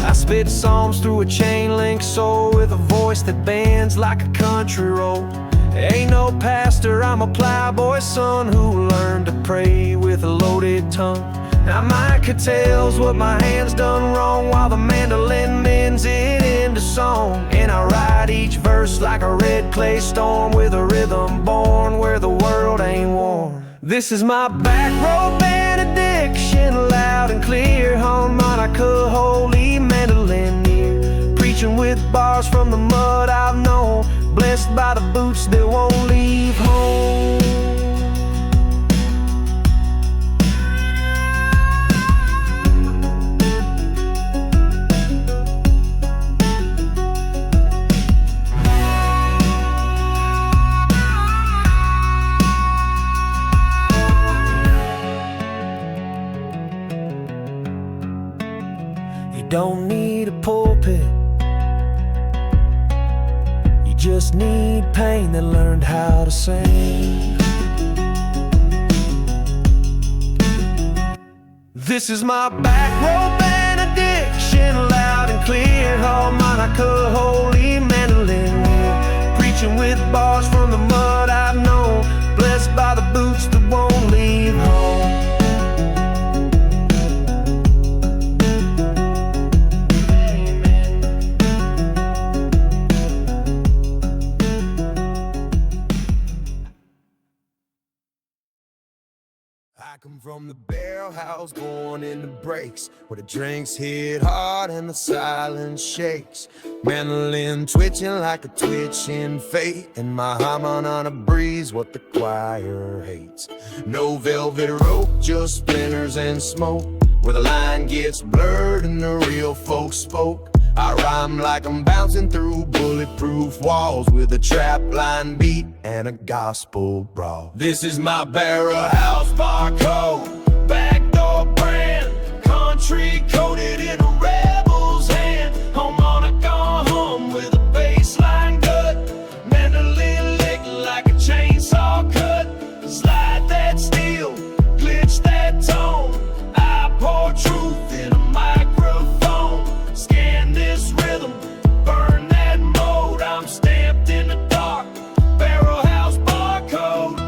Speaker 10: I spit psalms through a chain link soul with a voice that bends like a country road. Ain't no pastor, I'm a plowboy son who learned to pray with a loaded tongue. Now my tells what my hand's done wrong, while the mandolin mends it into song. And I write each verse like a red clay storm, with a rhythm born where the world ain't worn. This is my back road benediction, loud and clear, harmonica, holy mandolin ear. Preaching with bars from the mud I've known, blessed by the boots that won't leave home. You don't need a pulpit, just need pain that learned how to sing. This is my back road benediction, loud and clear, harmonica, holy mandolin ear. Preaching with bars from the mud I've known, blessed by the boots that won't leave home.
Speaker 1: I come from the barrel house, born in the breaks, where the drinks hit hard and the silence shakes. Mandolin twitching like a twitching fate, and my harmon on a breeze, what the choir hates. No velvet rope, just splinters and smoke, where the line gets blurred and the real folks spoke. I rhyme like I'm bouncing through bulletproof walls, with a trap line beat and a gospel brawl. This is my barrel house barcode, backdoor brand, country coated in a rebel's hand. Harmonica hum with a bassline gut, mandolin lick like a chainsaw cut. Slide that steel, glitch that tone, I pour truth in a microphone. Scan this rhythm, burn that mode, I'm stamped in the dark, barrel house barcode.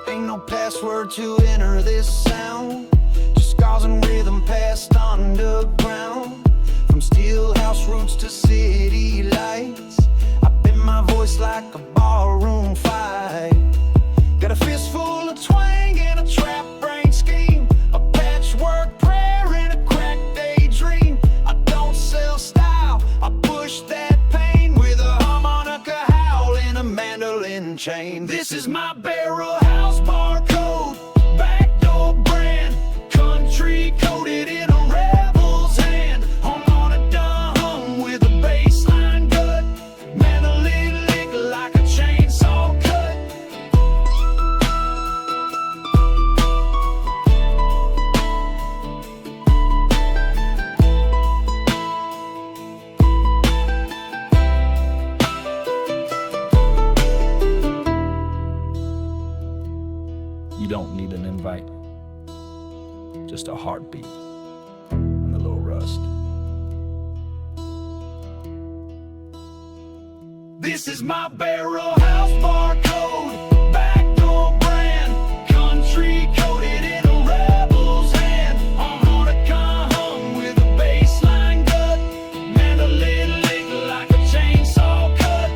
Speaker 1: Ain't no password to enter this sound, just scars and rhythm passed underground. From steel house roots to city lights, I bend my voice like a barroom fight. Got a fistful of twang and a trap brain scheme, a patchwork prayer and a cracked daydream. I don't sell style, I push that pain, with a harmonica howl and a mandolin chain. This is my barrel house barcode, backdoor brand, country coated in a rebel's hand. Harmonica hum with a bassline gut, mandolin lick like a chainsaw cut.
Speaker 10: You don't need an invite, just a heartbeat and a little rust.
Speaker 1: This is my barrel house barcode, backdoor brand, country coated in a rebel's hand. Harmonica hum with a bassline gut, mandolin lick like a chainsaw cut.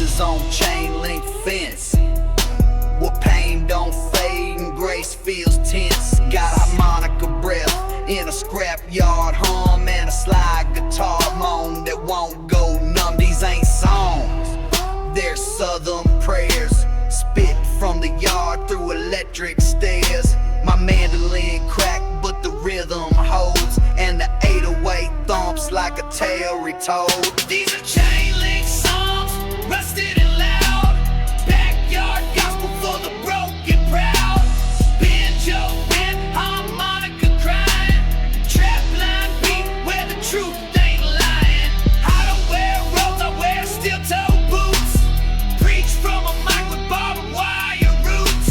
Speaker 11: horses on chain link fence, where pain don't fade and grace feels tense. Got harmonica breath in a scrapyard hum and a slide guitar moan that won't go numb. These ain't songs, they're southern prayers, spit from the yard through electric stairs. My mandolin crack, but the rhythm holds, and the 808 thumps like a tale retold.
Speaker 12: These are chain link songs, rusted and loud, backyard gospel for the broken proud. Banjo and harmonica crying, trap line beat where the truth ain't lying. I don't wear robes, I wear steel toe boots, preach from a mic with barbed wire roots.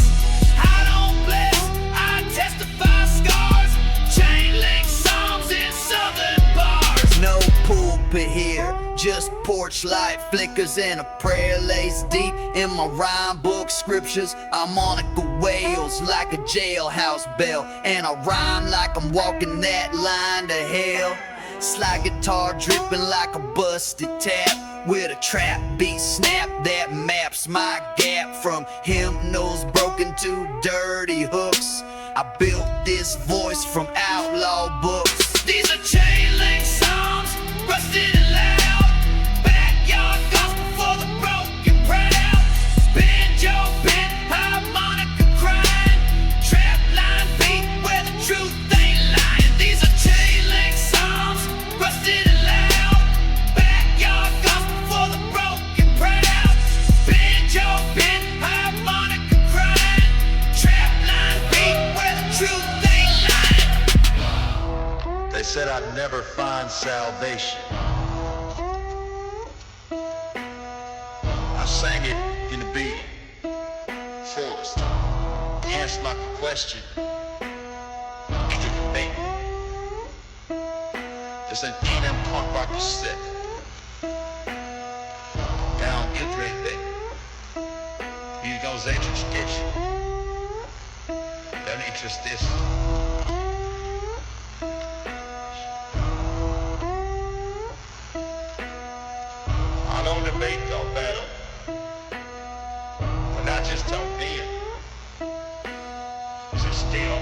Speaker 12: I don't bless, I testify scars, chain link songs in southern bars.
Speaker 11: No pulpit here, just porch light flickers and a prayer lays deep in my rhyme book scriptures. Harmonica wails like a jailhouse bell, and I rhyme like I'm walking that line to hell. Slide guitar dripping like a busted tap, with a trap beat snap that maps my gap. From hymnals broken to dirty hooks, I built this voice from outlaw books.
Speaker 12: These are chain link songs, rusted and loud, backyard gospel for the broken proud. Banjo bent, harmonica crying, trap line beat where the truth ain't lying. These are chain link songs, rusted and loud, backyard gospel for the broken proud. Banjo bent, harmonica crying, trap line beat where the truth ain't lying.
Speaker 3: They said I'd never find salvation. I sang it in the beat, fullest. Answered my question, after debate. It's an A&M punk rock cassette. Down Israel Day. You know, they education. Don't interest this. I don't debate or battle, but I just don't feel. Is it still?